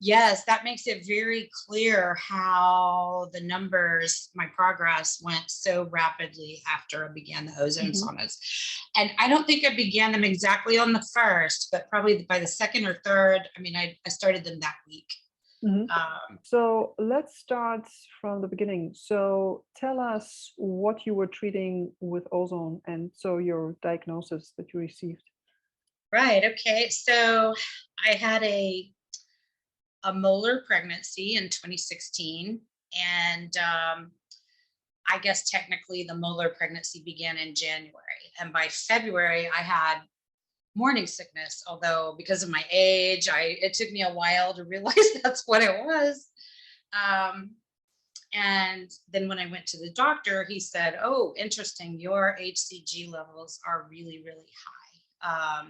Yes, that makes it very clear how the numbers, my progress went so rapidly after I began the ozone Mhm. saunas. And I don't think I began them exactly on the first, but probably by the second or third. I mean, I started them that week. Mhm. Um, So let's start from the beginning. So tell us what you were treating with ozone and so your diagnosis that you received. right. Okay. So I had a molar pregnancy in 2016. And I guess technically the molar pregnancy began in January. And by February, I had morning sickness, although because of my age, it took me a while to realize that's what it was. Um, and then when I went to the doctor, he said, "Oh, interesting, your HCG levels are really, really high."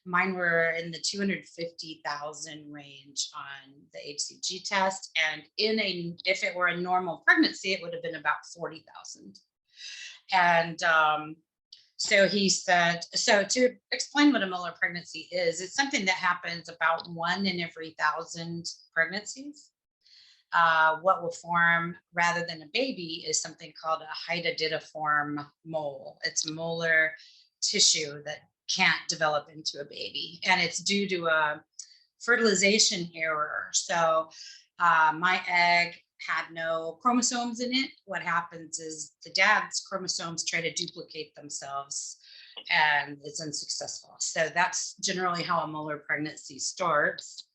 Mine were in the 250,000 range on the HCG test, and if it were a normal pregnancy, it would have been about 40,000. And so he said, so to explain what a Molar pregnancy is, it's something that happens about 1 in every 1,000 pregnancies. What will form rather than a baby is something called a hydatidiform mole. It's molar tissue that can't develop into a baby, and it's due to a fertilization error. So my egg had no chromosomes in it. What happens is the dad's chromosomes try to duplicate themselves and it's unsuccessful. So that's generally how a molar pregnancy starts.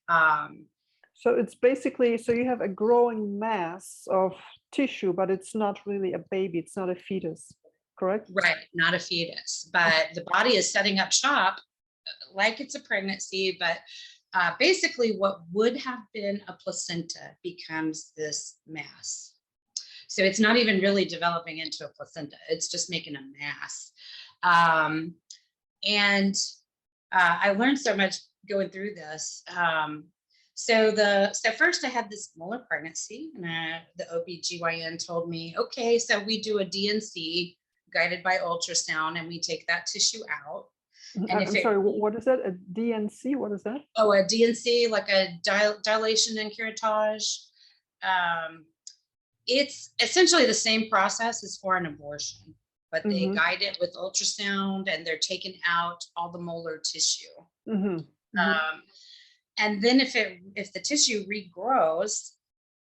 Um, So it's basically, so you have a growing mass of tissue, but it's not really a baby, it's not a fetus, correct? right, not a fetus, Okay. but the body is setting up shop like it's a pregnancy, but basically what would have been a placenta becomes this mass. So it's not even really developing into a placenta. It's just making a mass. Um, and I learned so much going through this. So first I had this molar pregnancy, and the OBGYN told me, okay, so we do a DNC guided by ultrasound, and we take that tissue out. And if I'm it sorry, what is that? A DNC? What is that? Oh, a DNC, like a dilation and curettage. Um, it's essentially the same process as for an abortion, but they Mm-hmm. guide it with ultrasound and they're taking out all the molar tissue. Mm-hmm. Mm-hmm. Um, and then if the tissue regrows,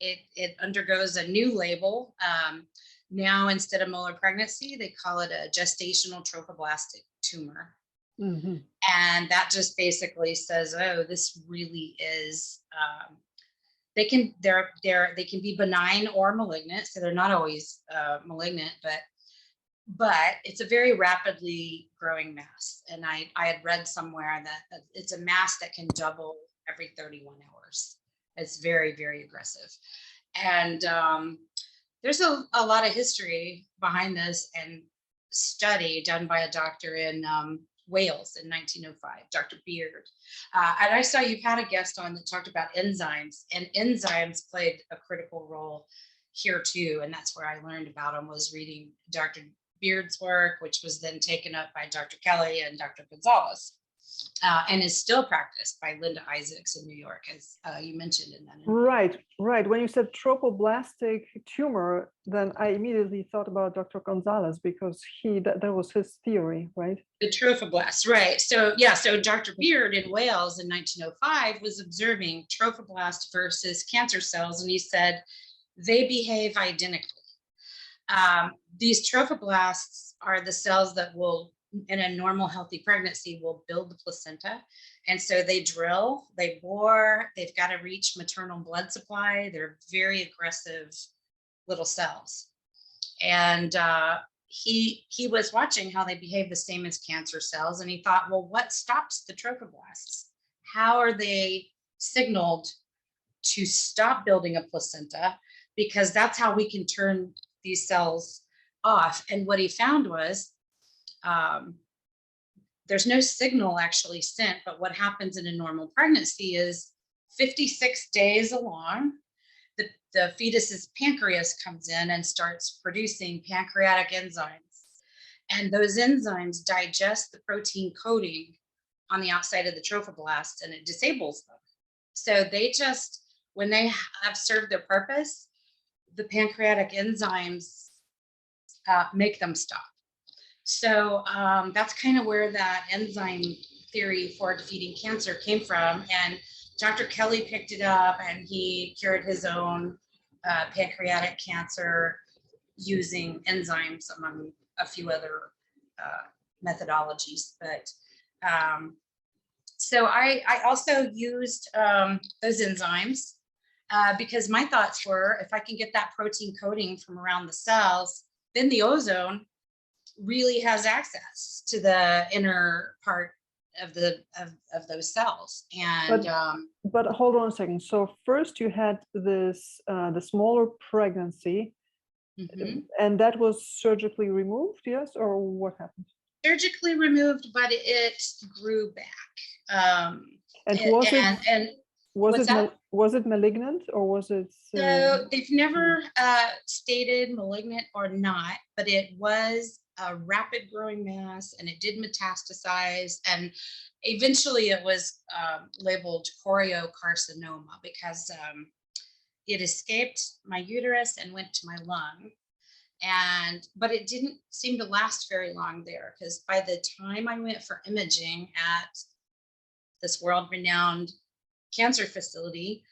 it undergoes a new label. Now instead of molar pregnancy, they call it a gestational trophoblastic tumor. Mm-hmm. And that just basically says, oh, this really is they can be benign or malignant, so they're not always malignant, but it's a very rapidly growing mass. And I had read somewhere that it's a mass that can double every 31 hours. It's very, very aggressive. And there's a lot of history behind this and study done by a doctor in Wales in 1905, Dr. Beard. And I saw you had a guest on that talked about enzymes, and enzymes played a critical role here too. And that's where I learned about them, was reading Dr. Beard's work, which was then taken up by Dr. Kelly and Dr. Gonzalez. And is still practiced by Linda Isaacs in New York, as you mentioned in that interview. Right, right. When you said trophoblastic tumor, then I immediately thought about Dr. Gonzalez because that was his theory, right? The trophoblasts, right. So, yeah, so Dr. Beard in Wales in 1905 was observing trophoblast versus cancer cells, and he said they behave identically. These trophoblasts are the cells that will, in a normal healthy pregnancy, will build the placenta. And so they drill, they bore, they've got to reach maternal blood supply. They're very aggressive little cells. And he was watching how they behave the same as cancer cells, and he thought, well, what stops the trophoblasts? How are they signaled to stop building a placenta? Because that's how we can turn these cells off. And what he found was um, there's no signal actually sent, but what happens in a normal pregnancy is 56 days along, the fetus's pancreas comes in and starts producing pancreatic enzymes. And those enzymes digest the protein coating on the outside of the trophoblast, and it disables them. So they just, when they have served their purpose, the pancreatic enzymes make them stop. So that's kind of where that enzyme theory for defeating cancer came from. And Dr. Kelly picked it up, and he cured his own pancreatic cancer using enzymes, among a few other methodologies. But so I also used those enzymes because my thoughts were, if I can get that protein coating from around the cells, then the ozone really has access to the inner part of the of those cells. And but hold on a second. So first you had this the smaller pregnancy, and that was surgically removed, yes, or what happened? Surgically removed, but it grew back. And was it malignant, or was it? So they've never stated malignant or not, but it was a rapid growing mass, and it did metastasize, and eventually it was labeled choriocarcinoma because it escaped my uterus and went to my lung. But it didn't seem to last very long there, because by the time I went for imaging at this world-renowned cancer facility,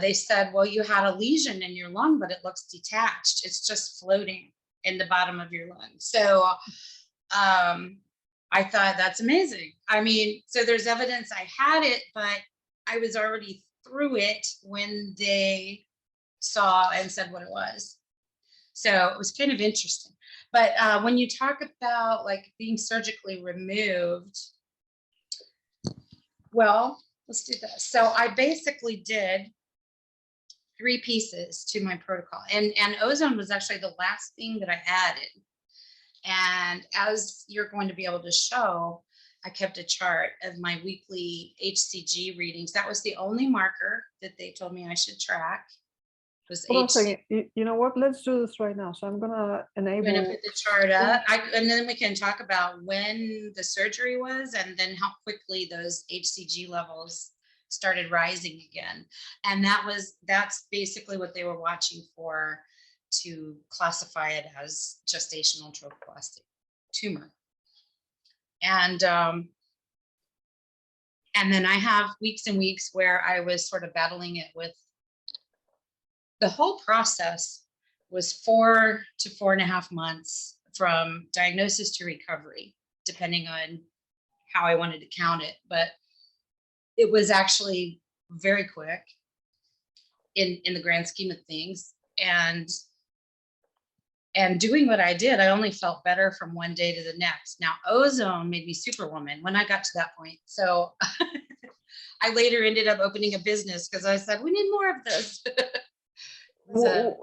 they said, well, you had a lesion in your lung, but it looks detached. It's just floating in the bottom of your lung. So I thought, that's amazing. I mean, so there's evidence I had it, but I was already through it when they saw and said what it was. So it was kind of interesting. But when you talk about like being surgically removed, well, let's do this. So I basically did 3 pieces to my protocol, and ozone was actually the last thing that I added. And as you're going to be able to show, I kept a chart of my weekly HCG readings. That was the only marker that they told me I should track. Was Hold on a second. You know what? Let's do this right now. So I'm gonna enable. I'm gonna put the chart up, and then we can talk about when the surgery was, and then how quickly those HCG levels started rising again. And that's basically what they were watching for, to classify it as gestational trophoblastic tumor. And then I have weeks and weeks where I was sort of battling it with. The whole process was 4 to 4.5 months from diagnosis to recovery, depending on how I wanted to count it. But it was actually very quick in the grand scheme of things. And doing what I did, I only felt better from one day to the next. Now, ozone made me superwoman when I got to that point. So I later ended up opening a business because I said, we need more of this.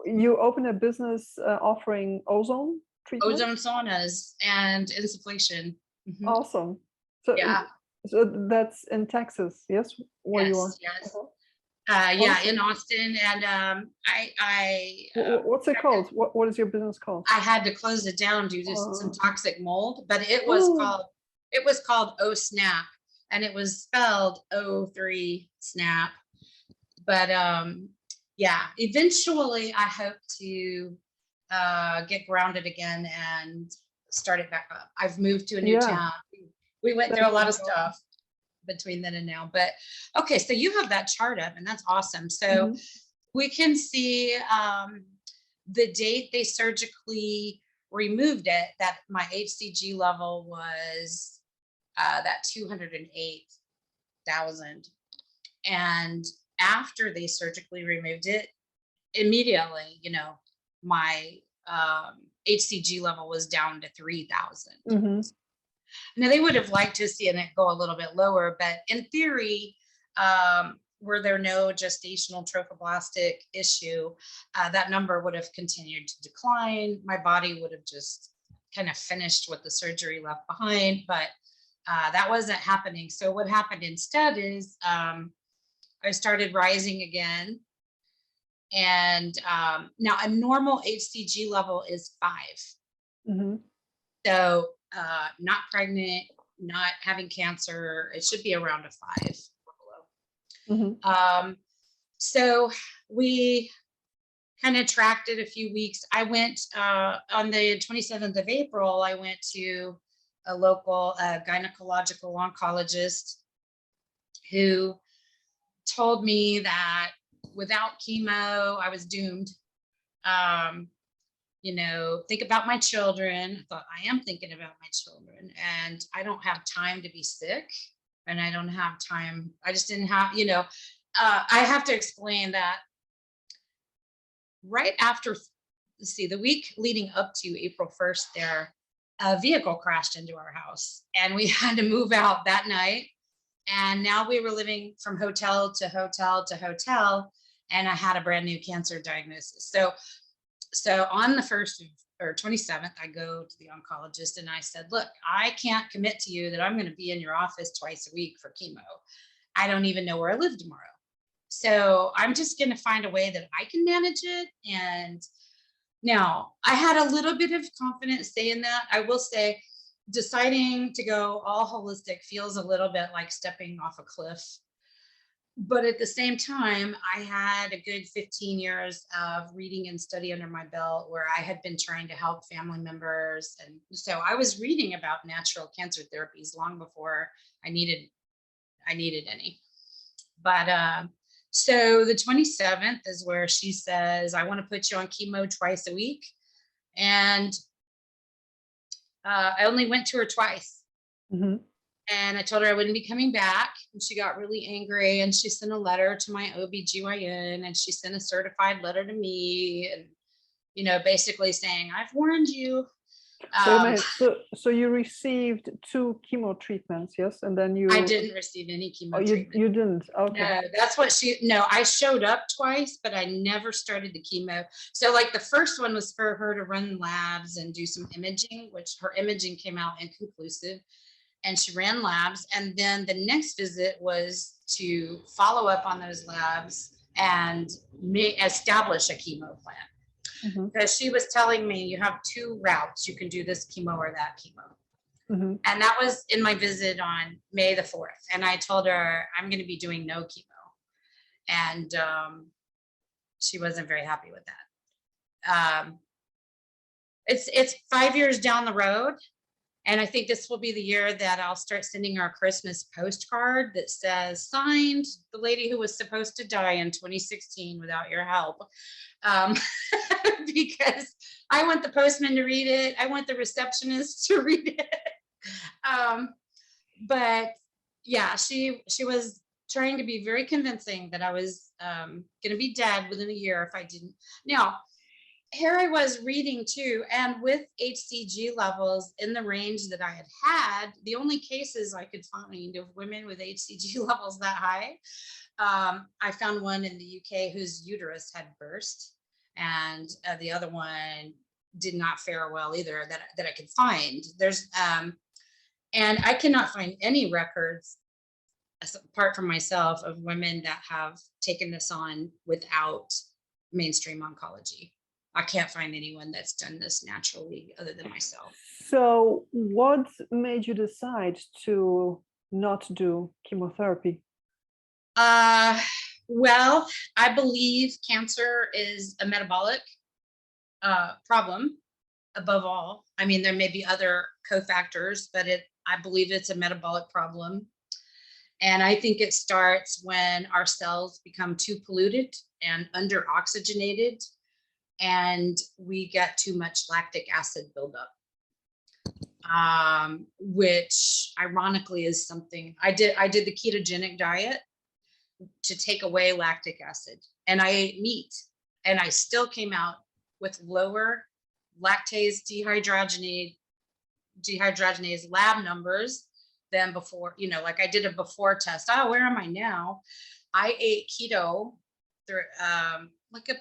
You open a business offering ozone treatment? Ozone saunas and insufflation. Mm-hmm. Awesome. So yeah. So that's in Texas, yes? Where you are? Yes. Yeah, in Austin. And what's it called? What is your business called? I had to close it down due to some toxic mold, but it was called O-Snap, and it was spelled O3 Snap. But yeah, eventually I hope to get grounded again and start it back up. I've moved to a new town. We went through a lot of stuff between then and now. But okay, so you have that chart up, and that's awesome. So we can see the date they surgically removed it, that my HCG level was that 208,000. And after they surgically removed it, immediately, my HCG level was down to 3,000. Now, they would have liked to see it go a little bit lower, but in theory, were there no gestational trophoblastic issue, that number would have continued to decline. My body would have just kind of finished what the surgery left behind, but that wasn't happening. So what happened instead is I started rising again. And now a normal HCG level is 5. So not pregnant, not having cancer, it should be around a 5 or below. So we kind of tracked it a few weeks. I went on the 27th of April, I went to a local gynecological oncologist who told me that without chemo, I was doomed. Think about my children. I thought, I am thinking about my children, and I don't have time to be sick, and I don't have time. I just didn't have, I have to explain that right after, the week leading up to April 1st there, a vehicle crashed into our house and we had to move out that night. And now we were living from hotel to hotel to hotel, and I had a brand new cancer diagnosis. So on the 1st or 27th, I go to the oncologist and I said, look, I can't commit to you that I'm going to be in your office twice a week for chemo. I don't even know where I live tomorrow. So I'm just going to find a way that I can manage it. And now I had a little bit of confidence saying that. I will say deciding to go all holistic feels a little bit like stepping off a cliff. But at the same time, I had a good 15 years of reading and study under my belt where I had been trying to help family members. And so I was reading about natural cancer therapies long before I needed any. But so the 27th is where she says, I want to put you on chemo twice a week. And I only went to her twice. And I told her I wouldn't be coming back. And she got really angry, and she sent a letter to my OBGYN, and she sent a certified letter to me, and, basically saying, I've warned you. So you received 2 chemo treatments, yes? And then I didn't receive any chemo treatment. You didn't? Okay. No, that's what I showed up twice, but I never started the chemo. So like the first one was for her to run labs and do some imaging, which her imaging came out inconclusive. And she ran labs. And then the next visit was to follow up on those labs and establish a chemo plan. Because she was telling me, you have 2 routes. You can do this chemo or that chemo. And that was in my visit on May the 4th. And I told her, I'm going to be doing no chemo. And she wasn't very happy with that. It's 5 years down the road. And I think this will be the year that I'll start sending our Christmas postcard that says, signed, the lady who was supposed to die in 2016 without your help. Because I want the postman to read it. I want the receptionist to read it. But yeah, she was trying to be very convincing that I was going to be dead within a year if I didn't. Now, here I was reading too, and with HCG levels in the range that I had, the only cases I could find of women with HCG levels that high, I found one in the UK whose uterus had burst, and the other one did not fare well either that I could find. There's and I cannot find any records apart from myself of women that have taken this on without mainstream oncology. I can't find anyone that's done this naturally other than myself. So what made you decide to not do chemotherapy? Well, I believe cancer is a metabolic problem above all. I mean, there may be other cofactors, but I believe it's a metabolic problem. And I think it starts when our cells become too polluted and under-oxygenated, and we get too much lactic acid buildup, which ironically is something I did the ketogenic diet to take away lactic acid, and I ate meat, and I still came out with lower lactase dehydrogenase lab numbers than before. Like I did a before test. Oh, where am I now? I ate keto through like a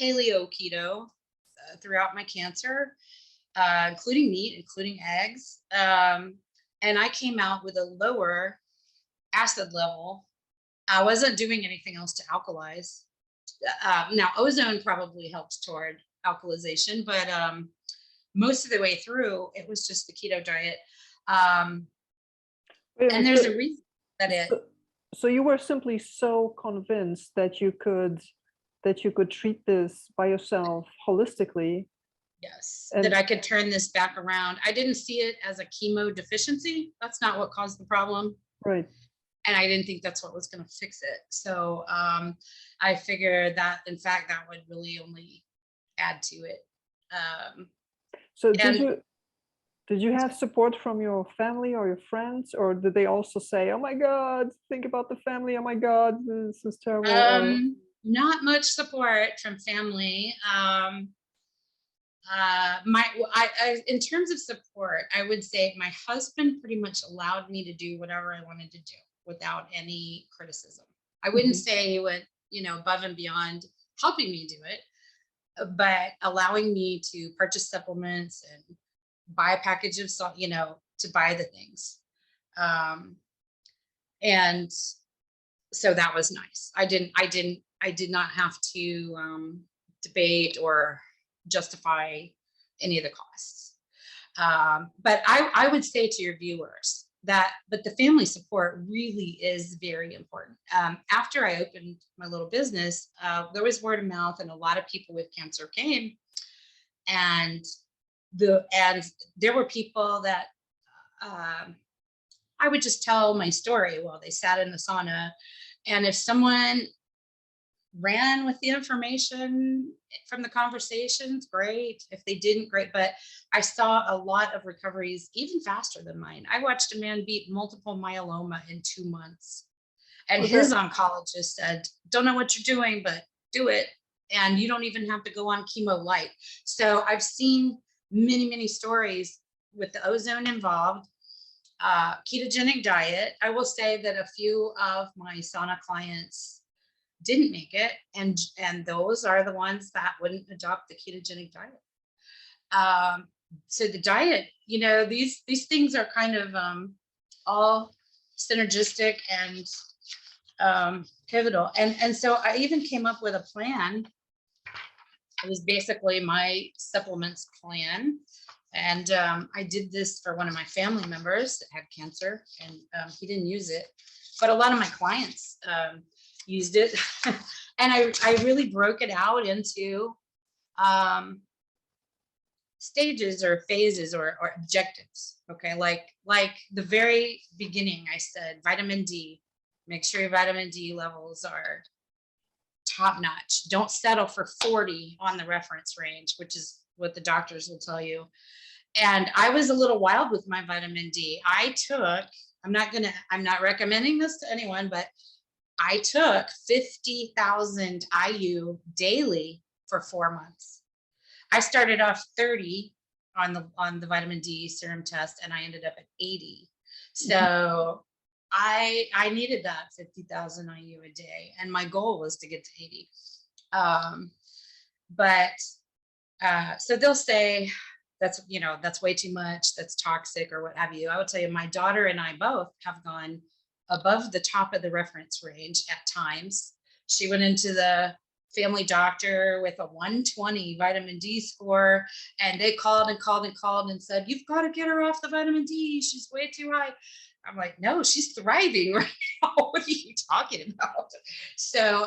paleo keto throughout my cancer, including meat, including eggs. And I came out with a lower acid level. I wasn't doing anything else to alkalize. Now, ozone probably helps toward alkalization, but most of the way through, it was just the keto diet. And there's a reason that So you were simply so convinced that you could treat this by yourself holistically. Yes, that And I could turn this back around. I didn't see it as a chemo deficiency. That's not what caused the problem. right. And I didn't think that's what was going to fix it. So I figured that, in fact, that would really only add to it. So And did you have support from your family or your friends, or did they also say, "Oh my God, think about the family. Oh my God, this is terrible"? Or not much support from family. In terms of support, I would say my husband pretty much allowed me to do whatever I wanted to do without any criticism. I wouldn't Mhm. say he went, above and beyond helping me do it, but allowing me to purchase supplements and buy a package of salt, to buy the things. Um, and so that was nice. I did not have to debate or justify any of the costs. But I would say to your viewers but the family support really is very important. After I opened my little business, there was word of mouth, and a lot of people with cancer came, and there were people that I would just tell my story while they sat in the sauna. And if someone ran with the information from the conversations, great. If they didn't, great. But I saw a lot of recoveries even faster than mine. I watched a man beat multiple myeloma in 2 months. And Was his that oncologist said, don't know what you're doing, but do it. And you don't even have to go on chemo light. So I've seen many, many stories with the ozone involved. Ketogenic diet. I will say that a few of my sauna clients didn't make it, and those are the ones that wouldn't adopt the ketogenic diet. So the diet, these things are kind of all synergistic and pivotal. And so I even came up with a plan. It was basically my supplements plan. And I did this for one of my family members that had cancer, and he didn't use it, but a lot of my clients used it. And I really broke it out into stages or phases or objectives. Okay, like the very beginning, I said vitamin D. Make sure your vitamin D levels are top notch. Don't settle for 40 on the reference range, which is what the doctors will tell you. And I was a little wild with my vitamin D. I'm not recommending this to anyone, but I took 50,000 IU daily for 4 months. I started off 30 on the vitamin D serum test, and I ended up at 80. So I needed that 50,000 IU a day, and my goal was to get to 80. So they'll say that's way too much, that's toxic or what have you. I would tell you, my daughter and I both have gone above the top of the reference range at times. She went into the family doctor with a 120 vitamin D score, and they called and said, you've got to get her off the vitamin D, she's way too high. I'm like, no, she's thriving right now. What are you talking about? So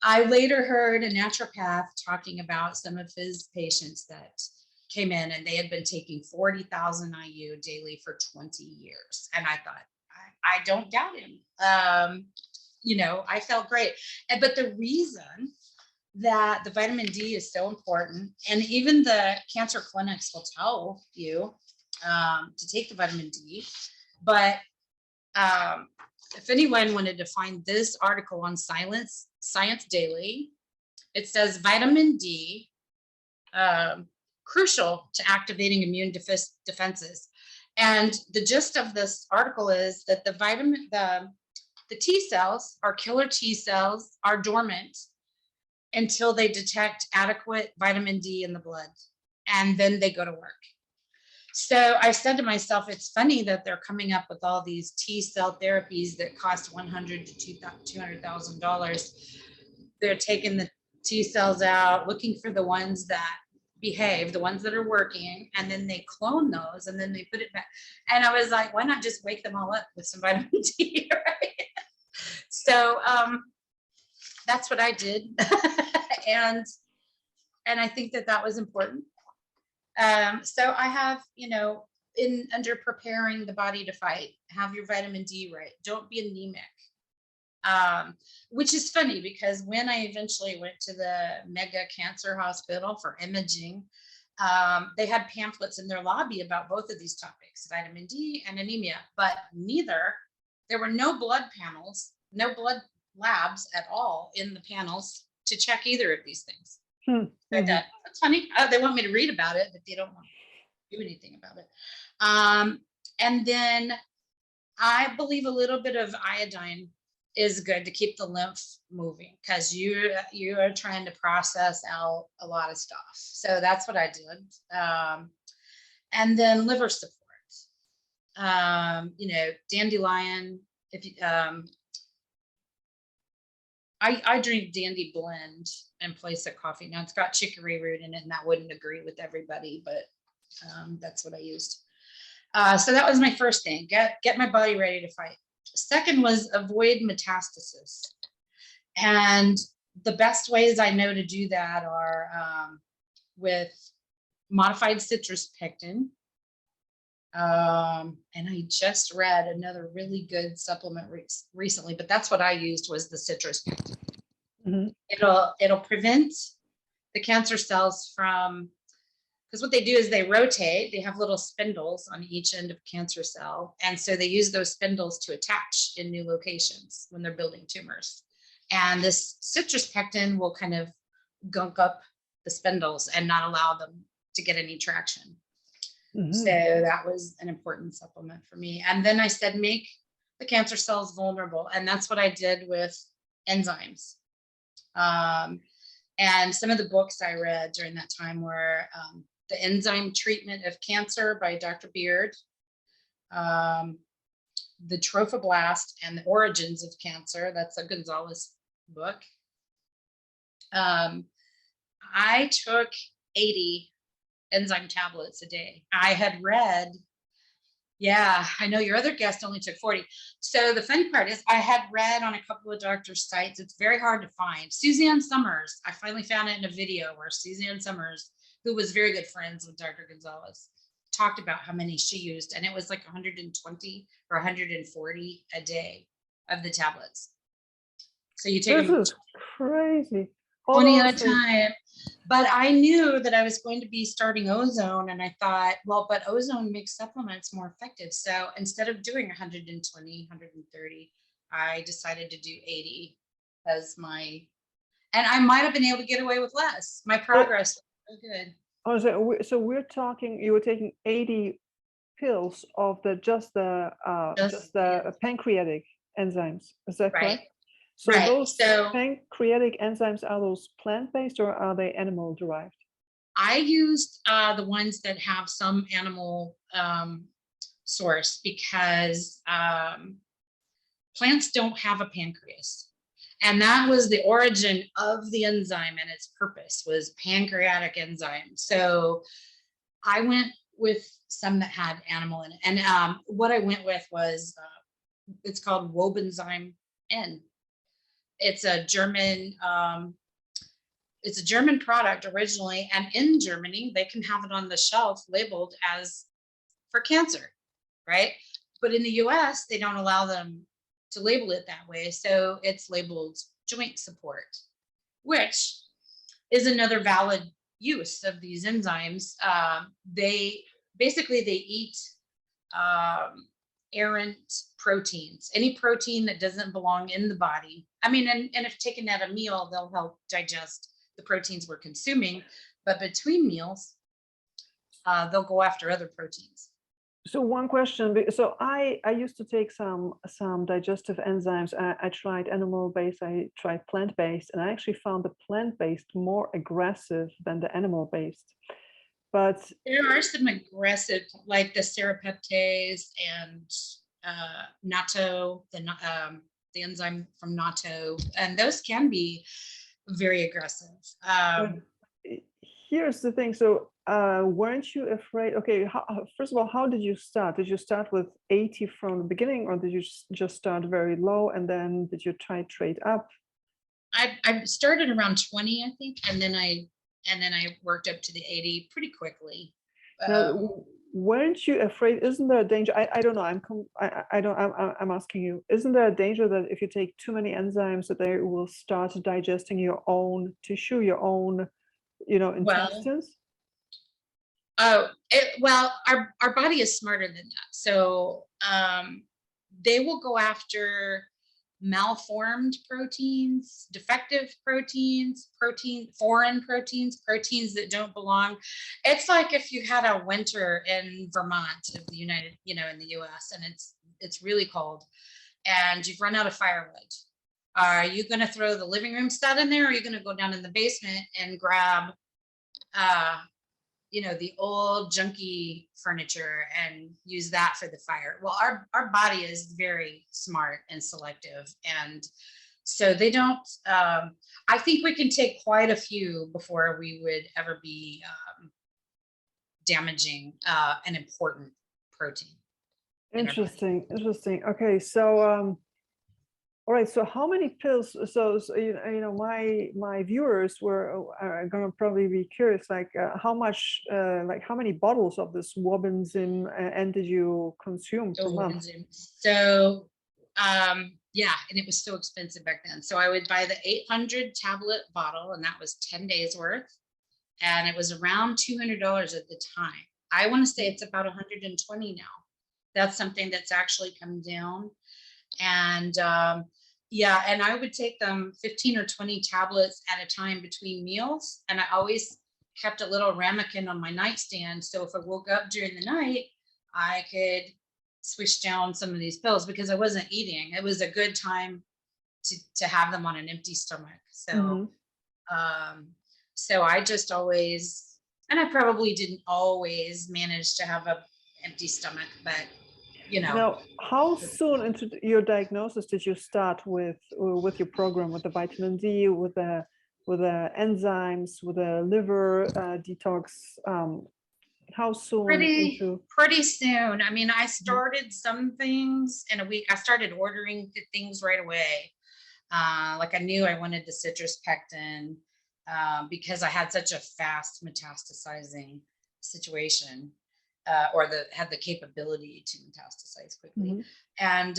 I later heard a naturopath talking about some of his patients that came in, and they had been taking 40,000 IU daily for 20 years. And I thought, I don't doubt him. I felt great. But the reason that the vitamin D is so important, and even the cancer clinics will tell you to take the vitamin D, but if anyone wanted to find this article on Science Daily, it says vitamin D crucial to activating immune defenses. And the gist of this article is that the T cells, our killer T cells, are dormant until they detect adequate vitamin D in the blood, and then they go to work. So I said to myself, it's funny that they're coming up with all these T cell therapies that cost $100,000 to $200,000. They're taking the T cells out, looking for the ones that behave, the ones that are working, and then they clone those, and then they put it back. And I was like, why not just wake them all up with some vitamin D, right? So that's what I did. and I think that that was important. So I have, under preparing the body to fight, have your vitamin D right. Don't be anemic. Which is funny because when I eventually went to the mega cancer hospital for imaging, they had pamphlets in their lobby about both of these topics, vitamin D and anemia, but there were no blood panels, no blood labs at all in the panels to check either of these things. So that's funny. They want me to read about it, but they don't want to do anything about it. And then I believe a little bit of iodine is good to keep the lymph moving because you are trying to process out a lot of stuff. So that's what I did. And then liver support. Dandelion. If you, I drink Dandy Blend in place of coffee. Now it's got chicory root in it, and that wouldn't agree with everybody, but that's what I used. So that was my first thing. Get my body ready to fight. Second was avoid metastasis. And the best ways I know to do that are with modified citrus pectin. And I just read another really good supplement recently, but that's what I used was the citrus pectin. It'll prevent the cancer cells from, because what they do is they rotate, they have little spindles on each end of a cancer cell. And so they use those spindles to attach in new locations when they're building tumors. And this citrus pectin will kind of gunk up the spindles and not allow them to get any traction. So that was an important supplement for me. And then I said, make the cancer cells vulnerable. And that's what I did with enzymes. And some of the books I read during that time were The Enzyme Treatment of Cancer by Dr. Beard, The Trophoblast and the Origins of Cancer. That's a Gonzalez book. I took 80 enzyme tablets a day. I had read, I know your other guest only took 40. So the funny part is I had read on a couple of doctors' sites, it's very hard to find. Suzanne Summers, I finally found it in a video where Suzanne Summers, who was very good friends with Dr. Gonzalez, talked about how many she used. And it was like 120 or 140 a day of the tablets. So you take this is crazy. 20 at a time. But I knew that I was going to be starting Ozone, and I thought, well, but Ozone makes supplements more effective. So instead of doing 120, 130, I decided to do 80 as my, and I might have been able to get away with less. My progress was so good. Oh, so we're talking, you were taking 80 pills of just the pancreatic enzymes. Is that correct? So those pancreatic enzymes, are those plant-based or are they animal-derived? I used the ones that have some animal source because plants don't have a pancreas. And that was the origin of the enzyme, and its purpose was pancreatic enzyme. So I went with some that had animal in it. And what I went with was, it's called Wobenzym N. It's a German product originally, and in Germany they can have it on the shelf labeled as for cancer, right? But in the US they don't allow them to label it that way, so it's labeled joint support, which is another valid use of these enzymes. They eat errant proteins, any protein that doesn't belong in the body. I mean, and if taken at a meal, they'll help digest the proteins we're consuming, but between meals, they'll go after other proteins. So one question, so I used to take some digestive enzymes. I tried animal-based, I tried plant-based, and I actually found the plant-based more aggressive than the animal-based. But there are some aggressive, like the serapeptase and natto, the enzyme from natto, and those can be very aggressive. here's the thing. So weren't you afraid? Okay, first of all, how did you start? Did you start with 80 from the beginning, or did you just start very low and then did you titrate up? I started around 20, I think, and then I worked up to the 80 pretty quickly. Now, weren't you afraid? Isn't there a danger? I don't know. I'm asking you. Isn't there a danger that if you take too many enzymes, that they will start digesting your own tissue, your own, intestines? Well, our body is smarter than that. So they will go after malformed proteins, defective proteins, foreign proteins, proteins that don't belong. It's like if you had a winter in Vermont of the in the US, and it's really cold and you've run out of firewood. Are you going to throw the living room set in there, or are you going to go down in the basement and grab the old junky furniture and use that for the fire? Well, our body is very smart and selective. And so they don't, I think we can take quite a few before we would ever be damaging an important protein. Interesting. Okay. So, all right. So how many pills? So my viewers are going to probably be curious, like how much, how many bottles of this Wobenzym N did you consume per month? So, yeah, and it was so expensive back then. So I would buy the 800 tablet bottle, and that was 10 days worth. And it was around $200 at the time. I want to say it's about 120 now. That's something that's actually come down. And yeah, and I would take them 15 or 20 tablets at a time between meals. And I always kept a little ramekin on my nightstand. So if I woke up during the night, I could swish down some of these pills because I wasn't eating. It was a good time to have them on an empty stomach. So, so I just always, and I probably didn't always manage to have an empty stomach, but Now, how soon into your diagnosis did you start with your program, with the vitamin D, with the enzymes, with the liver detox? How soon? Pretty soon. I mean, I started some things in a week. I started ordering things right away. Like I knew I wanted the citrus pectin because I had such a fast metastasizing situation. Or had the capability to metastasize quickly. And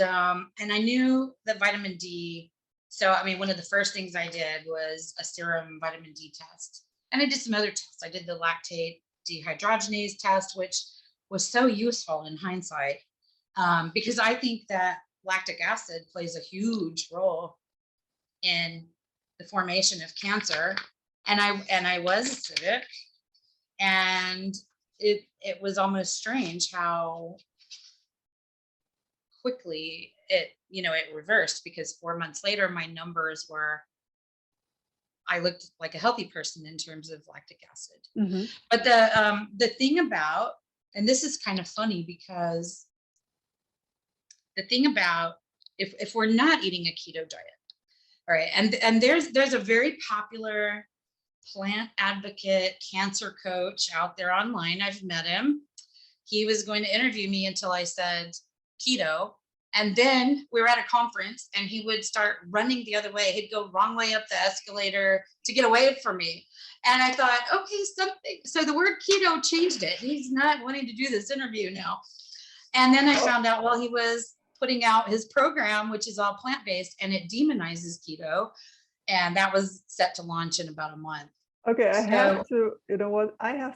I knew that vitamin D. So, I mean, one of the first things I did was a serum vitamin D test. And I did some other tests. I did the lactate dehydrogenase test, which was so useful in hindsight, because I think that lactic acid plays a huge role in the formation of cancer. And I was acidic, and it was almost strange how quickly it reversed, because 4 months later, my numbers I looked like a healthy person in terms of lactic acid. But the thing about, and this is kind of funny, because the thing about if we're not eating a keto diet, all right, and there's a very popular plant advocate, cancer coach out there online. I've met him. He was going to interview me until I said keto. And then we were at a conference and he would start running the other way. He'd go wrong way up the escalator to get away from me. And I thought, okay, so the word keto changed it. He's not wanting to do this interview now. And then I found out, well, he was putting out his program, which is all plant-based, and it demonizes keto. And that was set to launch in about a month. Okay, I have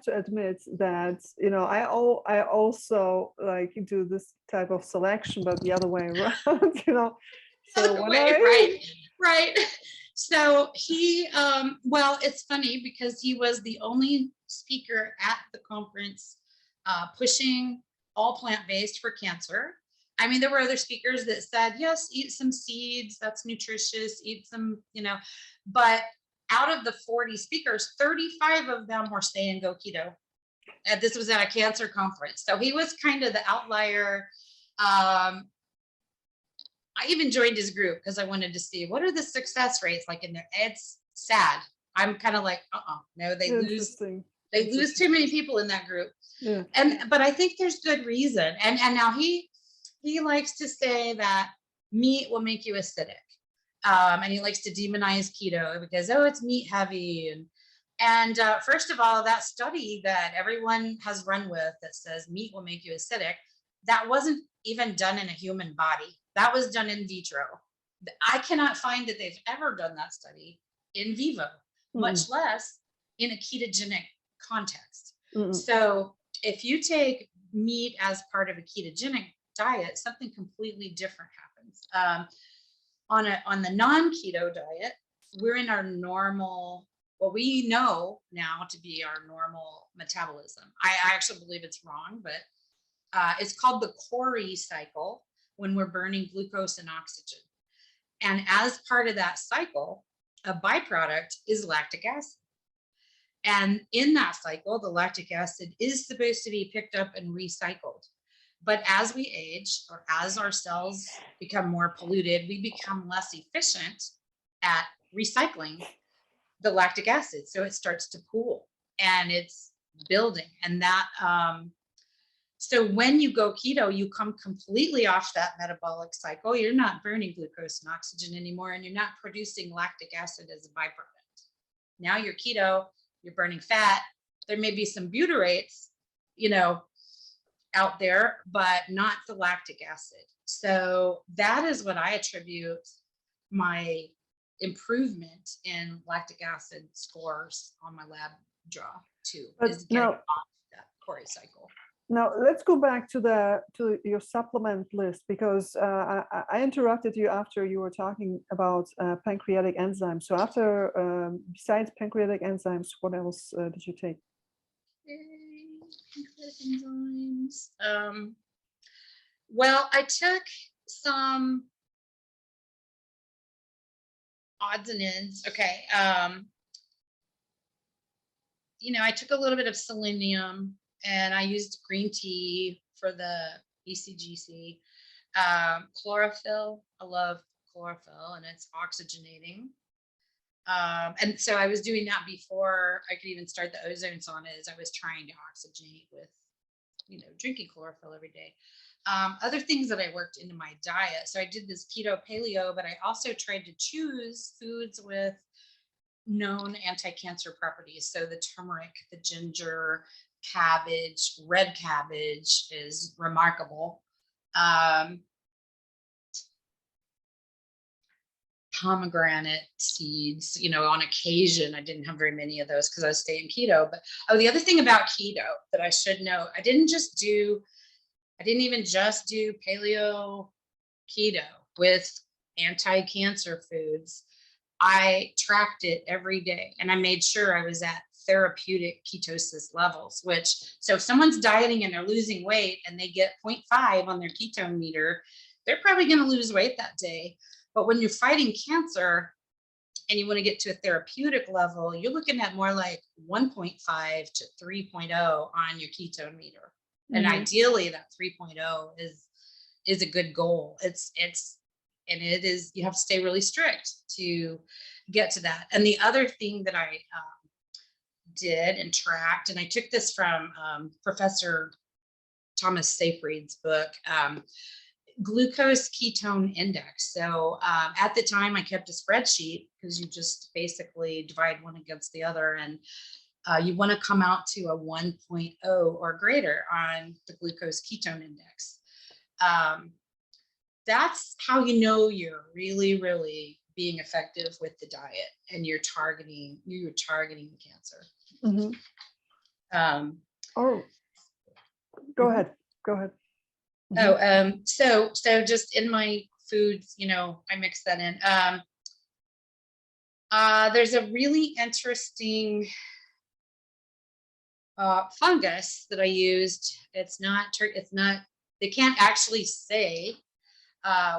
to admit that, I also like do this type of selection, but the other way around, So right. So he, well, it's funny because he was the only speaker at the conference pushing all plant-based for cancer. I mean, there were other speakers that said, yes, eat some seeds, that's nutritious, eat some, but out of the 40 speakers, 35 of them were stay and go keto. And this was at a cancer conference. So he was kind of the outlier. I even joined his group because I wanted to see what are the success rates like in there. It's sad. I'm kind of like, no, they lose too many people in that group. Yeah. But I think there's good reason. And now he likes to say that meat will make you acidic. And he likes to demonize keto because, it's meat heavy. And first of all, that study that everyone has run with that says meat will make you acidic, that wasn't even done in a human body. That was done in vitro. I cannot find that they've ever done that study in vivo, much less in a ketogenic context. So if you take meat as part of a ketogenic diet, something completely different happens. On the non-keto diet, we're in our normal, what we know now to be our normal metabolism. I actually believe it's wrong, but it's called the Cori cycle, when we're burning glucose and oxygen. And as part of that cycle, a byproduct is lactic acid. And in that cycle, the lactic acid is supposed to be picked up and recycled. But as we age, or as our cells become more polluted, we become less efficient at recycling the lactic acid. So it starts to pool and it's building. And that, so when you go keto, you come completely off that metabolic cycle. You're not burning glucose and oxygen anymore, and you're not producing lactic acid as a byproduct. Now you're keto, you're burning fat. There may be some butyrates, out there, but not the lactic acid. So that is what I attribute my improvement in lactic acid scores on my lab draw to, is getting off that Cori cycle. Now let's go back to your supplement list, because I interrupted you after you were talking about pancreatic enzymes. So after, besides pancreatic enzymes, what else did you take? Pancreatic enzymes. Well, I took some odds and ends. Okay. I took a little bit of selenium, and I used green tea for the ECGC. Chlorophyll. I love chlorophyll, and it's oxygenating. And so I was doing that before I could even start the ozone saunas. I was trying to oxygenate with, drinking chlorophyll every day. Other things that I worked into my diet. So I did this keto paleo, but I also tried to choose foods with known anti-cancer properties. So the turmeric, the ginger, cabbage, red cabbage is remarkable. Pomegranate seeds, on occasion. I didn't have very many of those because I was staying keto. But the other thing about keto that I should know, I didn't even just do paleo keto with anti-cancer foods. I tracked it every day, and I made sure I was at therapeutic ketosis levels, so if someone's dieting and they're losing weight and they get 0.5 on their ketone meter, they're probably going to lose weight that day. But when you're fighting cancer and you want to get to a therapeutic level, you're looking at more like 1.5 to 3.0 on your ketone meter. And ideally that 3.0 is a good goal. It is, you have to stay really strict to get to that. And the other thing that I did and tracked, and I took this from Professor Thomas Seyfried's book, glucose ketone index. So at the time I kept a spreadsheet, because you just basically divide one against the other, and you want to come out to a 1.0 or greater on the glucose ketone index. That's how you're really, really being effective with the diet, and you're targeting the cancer. Go ahead. So just in my foods, I mix that in. There's a really interesting fungus that I used. They can't actually say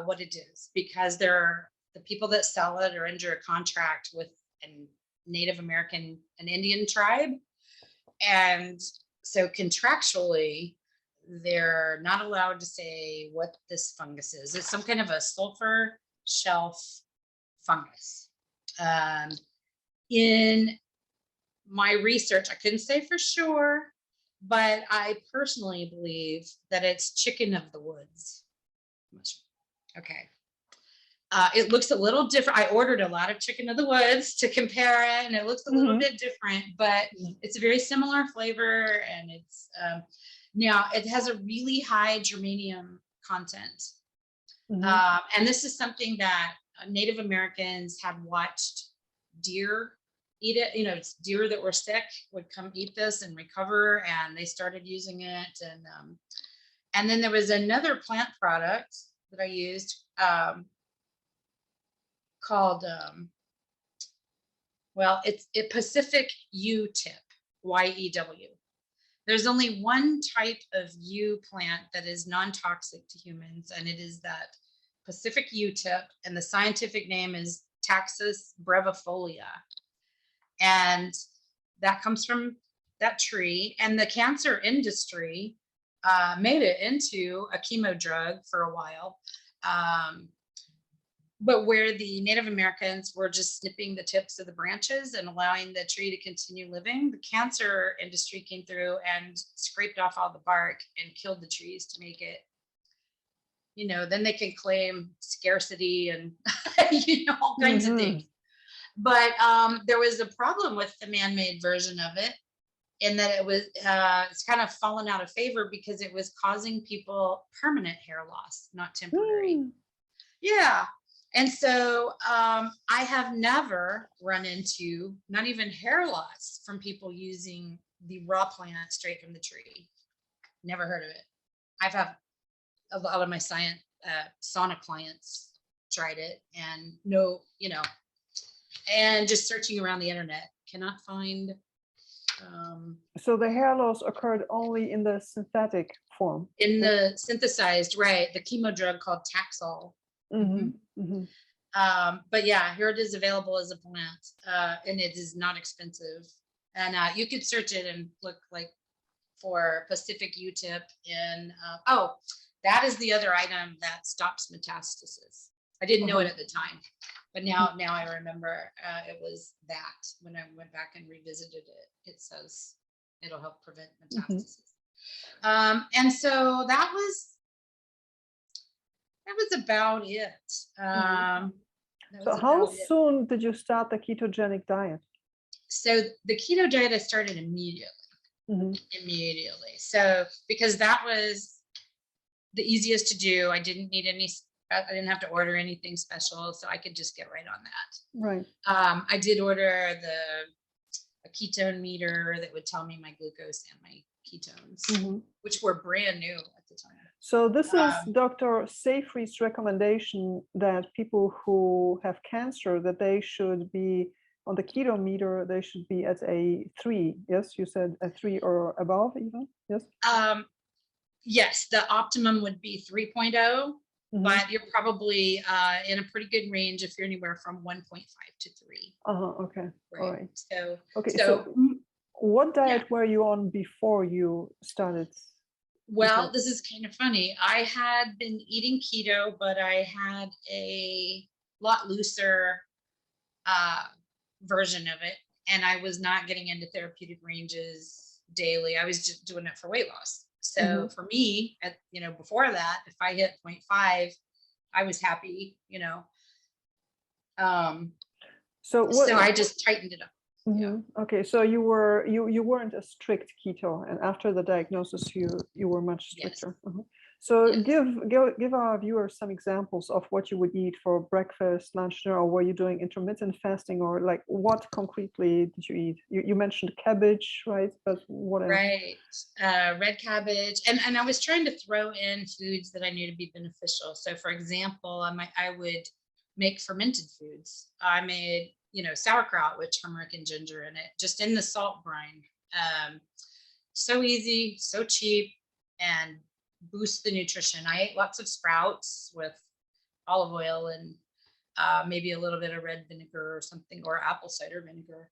what it is, because the people that sell it are under a contract with a Native American and Indian tribe. And so contractually, they're not allowed to say what this fungus is. It's some kind of a sulfur shelf fungus. In my research, I couldn't say for sure, but I personally believe that it's chicken of the woods. Okay. It looks a little different. I ordered a lot of chicken of the woods to compare it, and it looks a little bit different, but it's a very similar flavor, and it's now it has a really high germanium content. And this is something that Native Americans had watched deer eat it. You know, it's deer that were sick would come eat this and recover, and they started using it. And then there was another plant product that I used called well, it's Pacific yew tip, YEW. There's only one type of yew plant that is non-toxic to humans, and it is that Pacific yew tip, and the scientific name is Taxus brevifolia. And that comes from that tree, and the cancer industry made it into a chemo drug for a while. But where the Native Americans were just snipping the tips of the branches and allowing the tree to continue living, the cancer industry came through and scraped off all the bark and killed the trees to make it, you know, then they can claim scarcity and, you know, all kinds of things. But there was a problem with the man-made version of it, in that it was, it's kind of fallen out of favor because it was causing people permanent hair loss, not temporary. Yeah. And so I have never run into, not even hair loss from people using the raw plant straight from the tree. Never heard of it. I've had a lot of my sauna clients tried it, and no, you know, and just searching around the internet, cannot find. So the hair loss occurred only in the synthetic form? In the synthesized, right, the chemo drug called Taxol. But yeah, here it is available as a plant, and it is not expensive. And you could search it and look like for Pacific yew tip in, oh, that is the other item that stops metastasis. I didn't know it at the time, but now I remember it was that when I went back and revisited it, it says it'll help prevent metastasis. And so that was about it. So how soon did you start the ketogenic diet? So the keto diet I started immediately. Immediately. So because that was the easiest to do. I didn't need I didn't have to order anything special, so I could just get right on that. Right. I did order a ketone meter that would tell me my glucose and my ketones, which were brand new at the time. So this is Dr. Seyfried's recommendation that people who have cancer, that they should be on the keto meter, they should be at a 3. Yes, you said a 3 or above even. Yes. Yes, the optimum would be 3.0, but you're probably in a pretty good range if you're anywhere from 1.5 to 3. Okay. Right. All right. So okay. So what diet were you on before you started? Well, this is kind of funny. I had been eating keto, but I had a lot looser version of it, and I was not getting into therapeutic ranges daily. I was just doing it for weight loss. So for me, before that, if I hit 0.5, I was happy, So I just tightened it up. Okay, so you weren't a strict keto, and after the diagnosis, you were much stricter. So give our viewers some examples of what you would eat for breakfast, lunch, dinner, or were you doing intermittent fasting, or like what concretely did you eat? You mentioned cabbage, right? But what else? Right, red cabbage, and I was trying to throw in foods that I knew to be beneficial. So, for example, I would make fermented foods. I made sauerkraut with turmeric and ginger in it, just in the salt brine. So easy, so cheap, and boost the nutrition. I ate lots of sprouts with olive oil and maybe a little bit of red vinegar or something, or apple cider vinegar.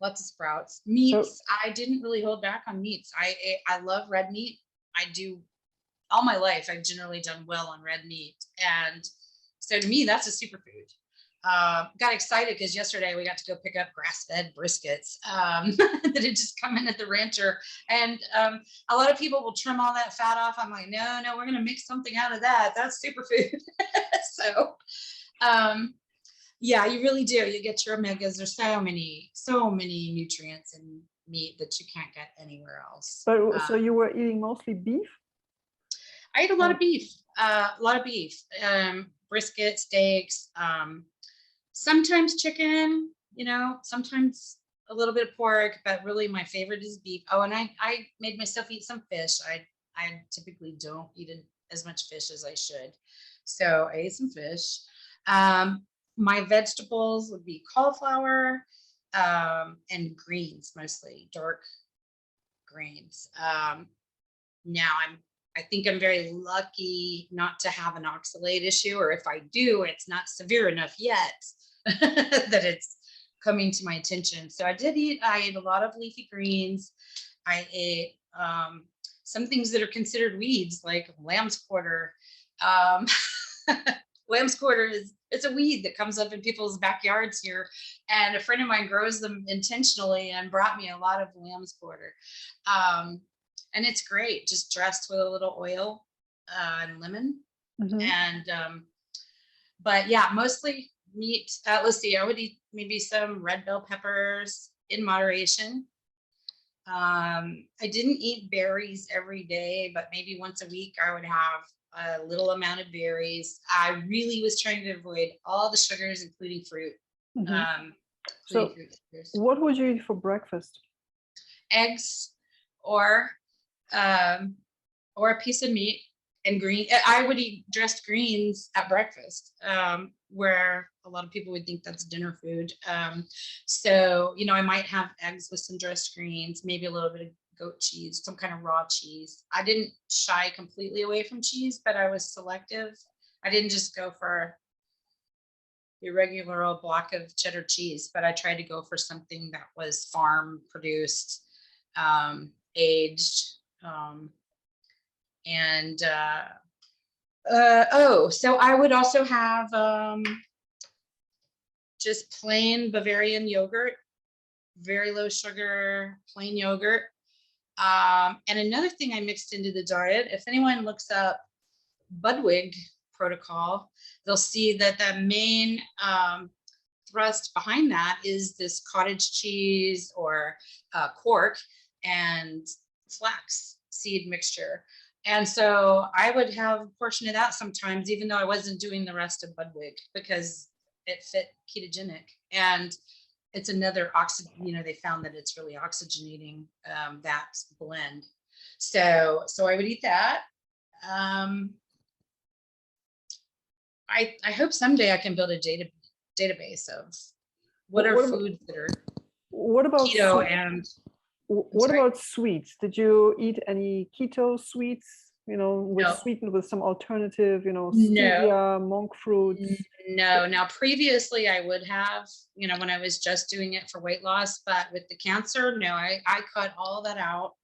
Lots of sprouts. Meats, I didn't really hold back on meats. I love red meat. I do all my life. I've generally done well on red meat. And so to me, that's a superfood. got excited because yesterday we got to go pick up grass-fed briskets that had just come in at the rancher. And a lot of people will trim all that fat off. I'm like, no, we're going to make something out of that. That's superfood. So, yeah, you really do. You get your omegas. There's so many nutrients in meat that you can't get anywhere else. But so you were eating mostly beef? I ate a lot of beef, brisket, steaks, sometimes chicken, sometimes a little bit of pork, but really my favorite is beef. Oh, and I made myself eat some fish. I typically don't eat as much fish as I should. So I ate some fish. My vegetables would be cauliflower and greens, mostly dark greens. Now I think I'm very lucky not to have an oxalate issue, or if I do, it's not severe enough yet that it's coming to my attention. So I ate a lot of leafy greens. I ate some things that are considered weeds, like lamb's quarter. Lamb's quarter it's a weed that comes up in people's backyards here. And a friend of mine grows them intentionally and brought me a lot of lamb's quarter. And it's great, just dressed with a little oil and lemon. And, but yeah, mostly meat. Let's see, I would eat maybe some red bell peppers in moderation. I didn't eat berries every day, but maybe once a week I would have a little amount of berries. I really was trying to avoid all the sugars, including fruit. So what would you eat for breakfast? Eggs or a piece of meat and green. I would eat dressed greens at breakfast, where a lot of people would think that's dinner food. So, I might have eggs with some dressed greens, maybe a little bit of goat cheese, some kind of raw cheese. I didn't shy completely away from cheese, but I was selective. I didn't just go for the regular old block of cheddar cheese, but I tried to go for something that was farm produced, aged, so I would also have just plain Bavarian yogurt, very low sugar, plain yogurt. And another thing I mixed into the diet, if anyone looks up Budwig protocol, they'll see that the main thrust behind that is this cottage cheese or quark and flax seed mixture. And so I would have a portion of that sometimes, even though I wasn't doing the rest of Budwig, because it fit ketogenic. And it's another they found that it's really oxygenating that blend. So I would eat that. I hope someday I can build a database of what are foods that are keto and what about sweets? Did you eat any keto sweets, sweetened with some alternative, stevia, monk fruits? No. Now, previously I would have, when I was just doing it for weight loss, but with the cancer, no, I cut all that out.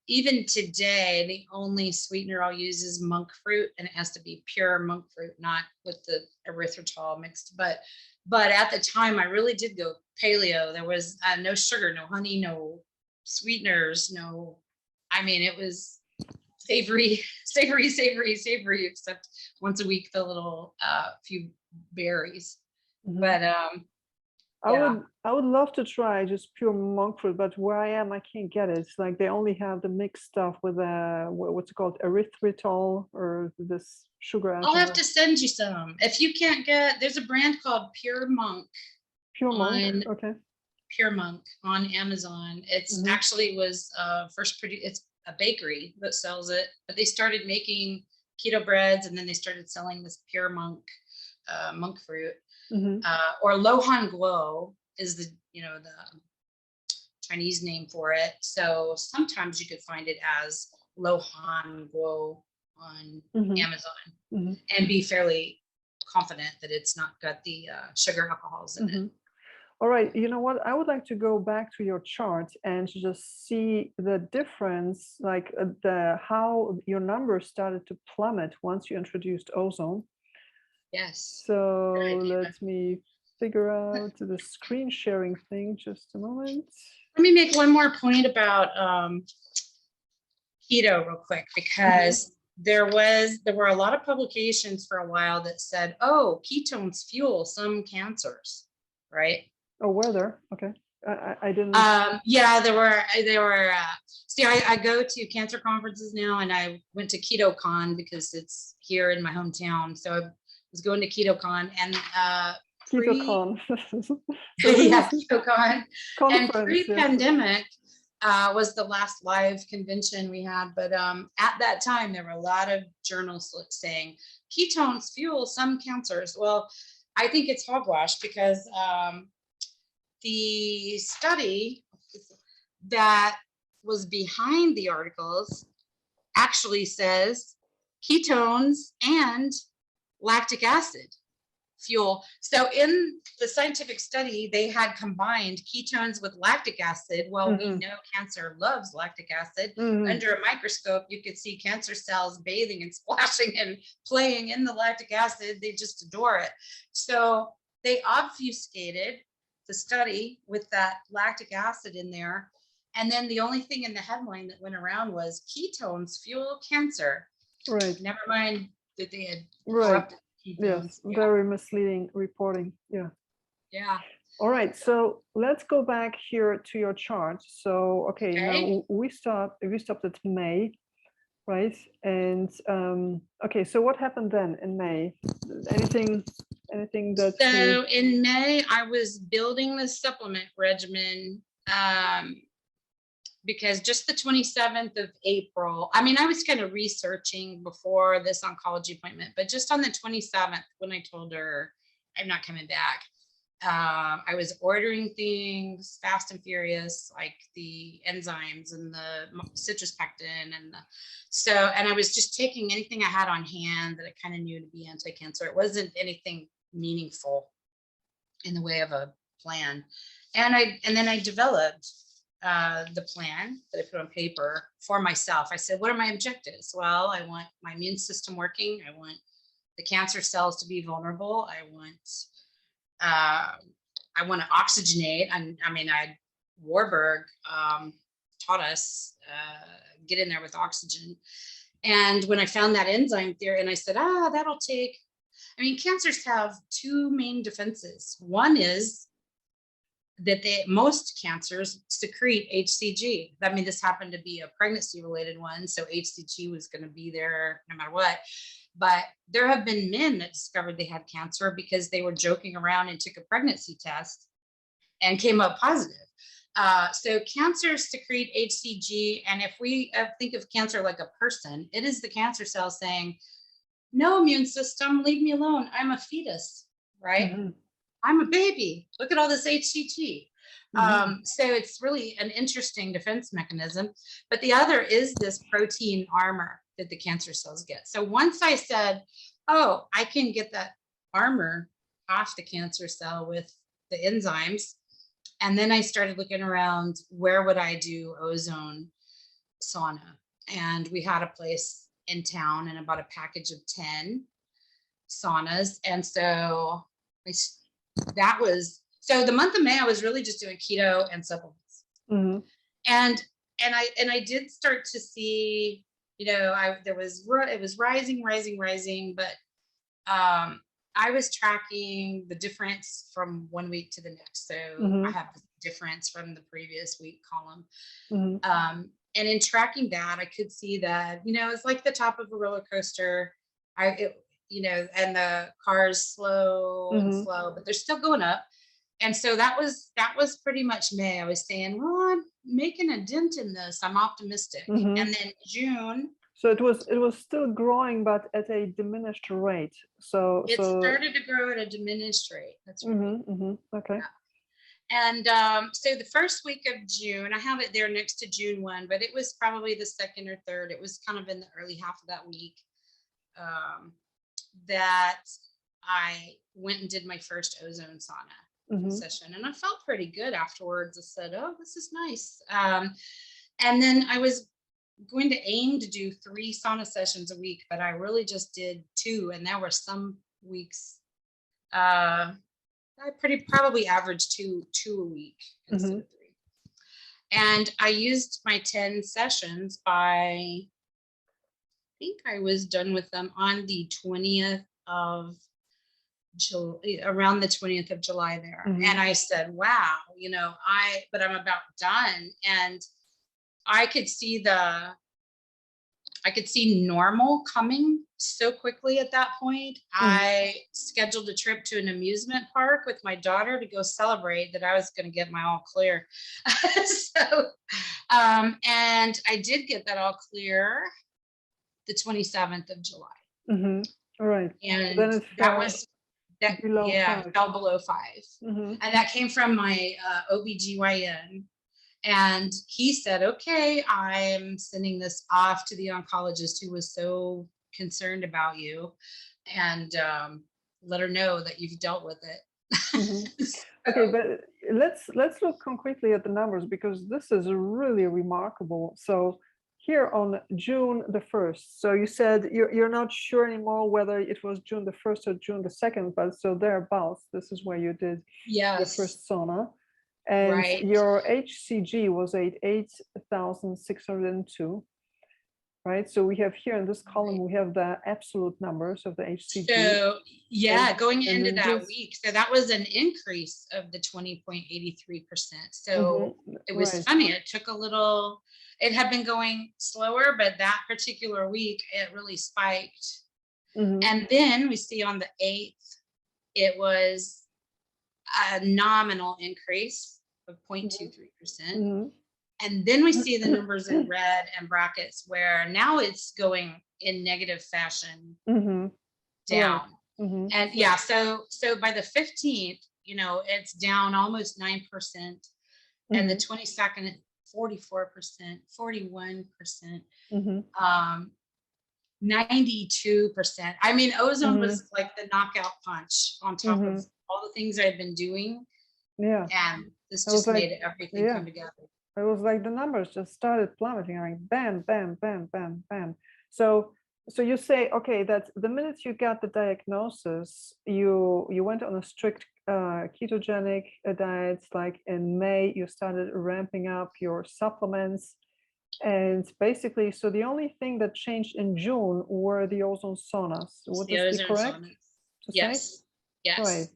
Even today, the only sweetener I'll use is monk fruit, and it has to be pure monk fruit, not with the erythritol mixed. But at the time, I really did go paleo. There was no sugar, no honey, no sweeteners, it was savory, except once a week, the little few berries. But I would love to try just pure monk fruit, but where I am, I can't get it. It's like they only have the mixed stuff with what's it called, erythritol, or this sugar. I'll have to send you some. If you can't there's a brand called Pure Monk. Okay. Pure Monk on Amazon. It's actually was first produced. It's a bakery that sells it, but they started making keto breads, and then they started selling this Pure Monk monk fruit. Or Lohan Guo is the Chinese name for it. So sometimes you could find it as Lohan Guo on Amazon and be fairly confident that it's not got the sugar alcohols in it. All right, you know what? I would like to go back to your chart and just see the difference, like how your numbers started to plummet once you introduced ozone. Yes. So let me figure out the screen sharing thing. Just a moment. Let me make one more point about keto real quick, because there were a lot of publications for a while that said, oh, ketones fuel some cancers, right? Oh, were there? Okay. I didn't. Yeah, there were. See, I go to cancer conferences now, and I went to KetoCon because it's here in my hometown. So I was going to KetoCon and KetoCon. yeah, KetoCon. And pre-pandemic was the last live convention we had. But at that time, there were a lot of journals saying ketones fuel some cancers. Well, I think it's hogwash, because the study that was behind the articles actually says ketones and lactic acid fuel. So in the scientific study, they had combined ketones with lactic acid. Well, we know cancer loves lactic acid. Under a microscope, you could see cancer cells bathing and splashing and playing in the lactic acid. They just adore it. So they obfuscated the study with that lactic acid in there. And then the only thing in the headline that went around was ketones fuel cancer. Right. Never mind that they had corrupted ketones. Yes, very misleading reporting. Yeah. Yeah. All right. So let's go back here to your chart. So, okay. Now we stopped at May, right? And okay. So what happened then in May? Anything that? So in May, I was building the supplement regimen, because just the 27th of April, I mean, I was kind of researching before this oncology appointment, but just on the 27th, when I told her I'm not coming back, I was ordering things fast and furious, like the enzymes and the citrus pectin and I was just taking anything I had on hand that I kind of knew to be anti-cancer. It wasn't anything meaningful in the way of a plan. And then I developed the plan that I put on paper for myself. I said, what are my objectives? Well, I want my immune system working. I want the cancer cells to be vulnerable. I want to oxygenate. Warburg taught us get in there with oxygen. And when I found that enzyme theory, and I said, that'll take, cancers have two main defenses. One is that most cancers secrete HCG. This happened to be a pregnancy related one, so HCG was going to be there no matter what. But there have been men that discovered they had cancer because they were joking around and took a pregnancy test and came up positive. So cancers secrete HCG, and if we think of cancer like a person, it is the cancer cell saying, no, immune system, leave me alone. I'm a fetus, right? I'm a baby. Look at all this HCG. So it's really an interesting defense mechanism. But the other is this protein armor that the cancer cells get. So once I said, oh, I can get that armor off the cancer cell with the enzymes, and then I started looking around, where would I do ozone sauna? And we had a place in town and about a package of 10 saunas. And so so the month of May, I was really just doing keto and supplements. And I did start to see, it was rising, but I was tracking the difference from 1 week to the next. So I have the difference from the previous week column. And in tracking that, I could see that, it's like the top of a roller coaster. And the cars slow and slow, but they're still going up. And so that was pretty much May. I was saying, well, I'm making a dent in this. I'm optimistic. And then June. So it was still growing, but at a diminished rate. So it started to grow at a diminished rate. That's right. Okay. Yeah. And so the first week of June, I have it there next to June 1, but it was probably the second or third. It was kind of in the early half of that week. That I went and did my first ozone sauna. session, and I felt pretty good afterwards. I said, oh, this is nice. And then I was going to aim to do 3 sauna sessions a week, but I really just did 2. And there were some weeks I probably averaged two a week instead of 3. And I used my 10 sessions I think I was done with them on the 20th of July, around the 20th of July there. And I said, wow, but I'm about done. And I could see normal coming so quickly at that point. I scheduled a trip to an amusement park with my daughter to go celebrate that I was going to get my all clear. And I did get that all clear the 27th of July. All right. And then that was below 5. Fell below 5. And that came from my OBGYN. And he said, okay, I'm sending this off to the oncologist who was so concerned about you, and let her know that you've dealt with it. Okay, but let's look concretely at the numbers, because this is really remarkable. So here on June the 1st, so you said you're not sure anymore whether it was June the 1st or June the 2nd, but so thereabouts, this is where you did your first sauna. And your HCG was at 8,602, right? So we have here in this column, we have the absolute numbers of the HCG. So going into that week, so that was an increase of the 20.83%. So it was funny. It took a little, it had been going slower, but that particular week, it really spiked. And then we see on the 8th, it was a nominal increase of 0.23%. And then we see the numbers in red and brackets, where now it's going in negative fashion down. And so by the 15th, it's down almost 9%. And the 22nd, 44%, 41%, 92%. I mean, ozone was like the knockout punch on top of all the things I've been doing. And this just made everything come together. It was like the numbers just started plummeting, like bam, bam, bam, bam, bam. So you say, okay, that the minute you got the diagnosis, you went on a strict ketogenic diet. Like in May, you started ramping up your supplements. And basically, so the only thing that changed in June were the ozone saunas. Would this be correct? Yes. Right.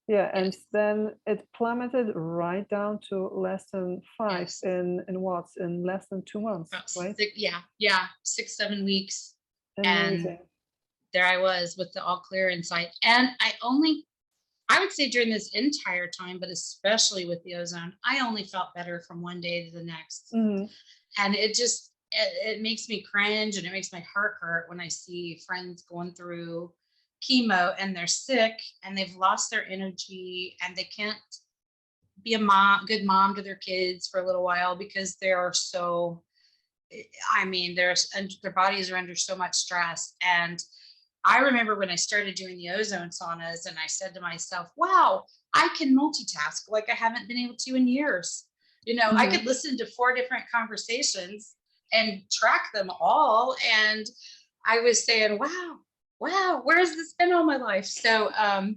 Yeah, and then it plummeted right down to less than 5 in less than 2 months, right? 6-7 weeks. Amazing. And there I was with the all clear insight. And I would say during this entire time, but especially with the ozone, I only felt better from one day to the next. And it makes me cringe, and it makes my heart hurt when I see friends going through chemo and they're sick and they've lost their energy and they can't be a good mom to their kids for a little while because they are so, their bodies are under so much stress. And I remember when I started doing the ozone saunas, and I said to myself, wow, I can multitask like I haven't been able to in years. I could listen to 4 different conversations and track them all. And I was saying, wow, where has this been all my life? So, and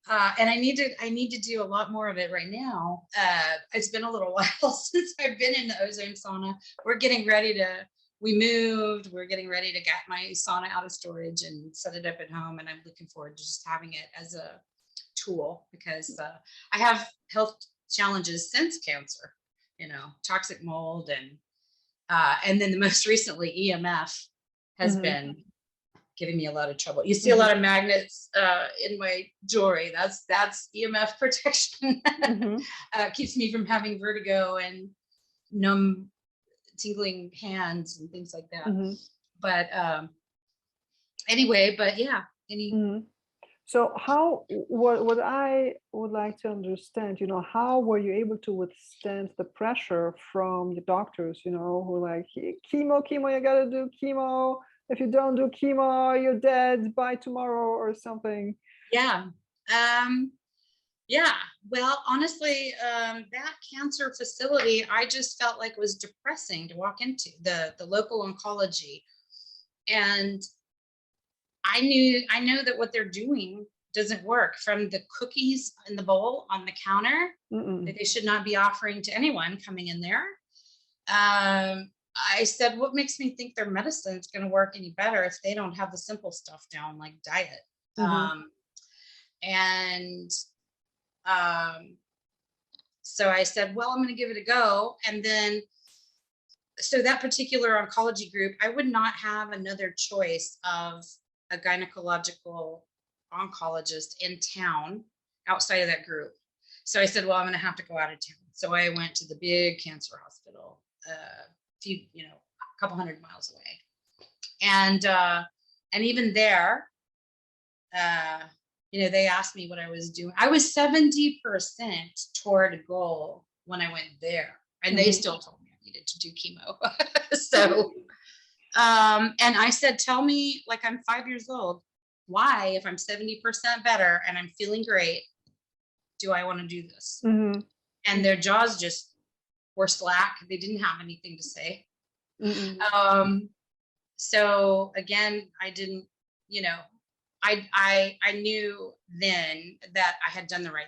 I need to do a lot more of it right now. It's been a little while since I've been in the ozone sauna. We're getting ready to get my sauna out of storage and set it up at home. And I'm looking forward to just having it as a tool, because I have health challenges since cancer, toxic mold, and then the most recently EMF has been giving me a lot of trouble. You see a lot of magnets in my jewelry. That's EMF protection. Keeps me from having vertigo and numb, tingling hands and things like that. But anyway, So what I would like to understand, how were you able to withstand the pressure from your doctors, who are like, chemo, you got to do chemo. If you don't do chemo, you're dead by tomorrow or something. Yeah. Well, honestly, that cancer facility, I just felt like was depressing to walk into the local oncology. And I know that what they're doing doesn't work, from the cookies in the bowl on the counter that they should not be offering to anyone coming in there. I said, what makes me think their medicine is going to work any better if they don't have the simple stuff down, like diet? And so I said, well, I'm going to give it a go. And then, so that particular oncology group, I would not have another choice of a gynecological oncologist in town outside of that group. So I said, well, I'm going to have to go out of town. So I went to the big cancer hospital, a couple 100 miles away. And even there, they asked me what I was doing. I was 70% toward a goal when I went there, and they still told me I needed to do chemo. So, and I said, tell me, like, I'm 5 years old, why, if I'm 70% better and I'm feeling great, do I want to do this? And their jaws just were slack. They didn't have anything to say. So again, I didn't, I knew then that I had done the right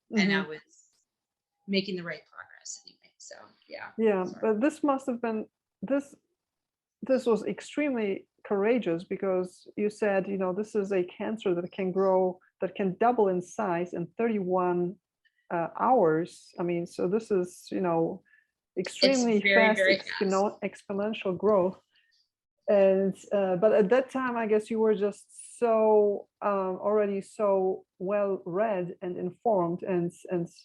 thing, and I was making the right progress anyway. So yeah. Yeah, but this must have been this was extremely courageous, because you said, this is a cancer that can grow, that can double in size in 31 hours. I mean, so this is, extremely fast, exponential growth. And but at that time, I guess you were just so already so well read and informed, and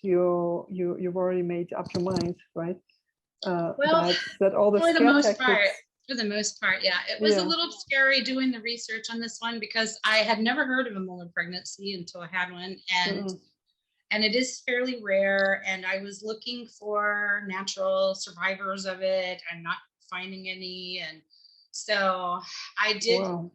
you've already made up your mind, right? Well, that all the for the most part, yeah, it was a little scary doing the research on this one, because I had never heard of a molar pregnancy until I had one, and it is fairly rare. And I was looking for natural survivors of it. I'm not finding any, and so I did. Wow.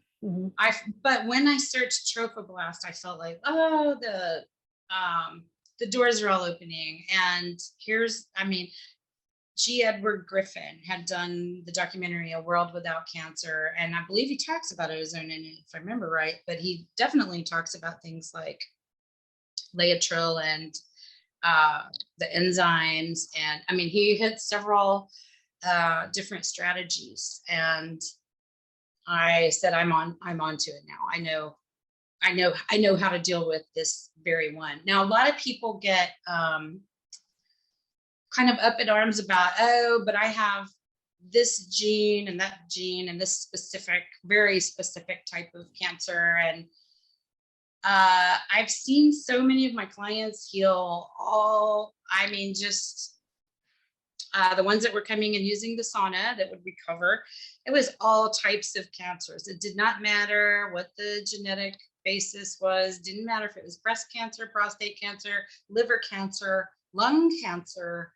But when I searched trophoblast, I felt like, oh, the doors are all opening. And G. Edward Griffin had done the documentary A World Without Cancer, and I believe he talks about ozone in it, if I remember right. But he definitely talks about things like Laetrile and the enzymes, and he had several different strategies. And I said, I'm onto it now. I know how to deal with this very one. Now, a lot of people get kind of up in arms about, oh, but I have this gene and that gene and this very specific type of cancer. And I've seen so many of my clients heal the ones that were coming and using the sauna that would recover. It was all types of cancers. It did not matter what the genetic basis was. Didn't matter if it was breast cancer, prostate cancer, liver cancer, lung cancer,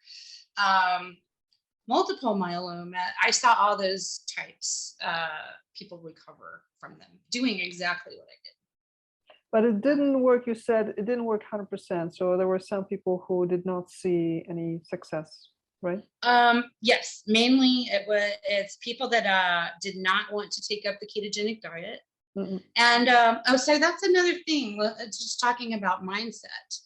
multiple myeloma. I saw all those types, people recover from them, doing exactly what I did. But it didn't work. You said it didn't work 100%. So there were some people who did not see any success, right? Yes, mainly it's people that did not want to take up the ketogenic diet. And so that's another thing. Just talking about mindset.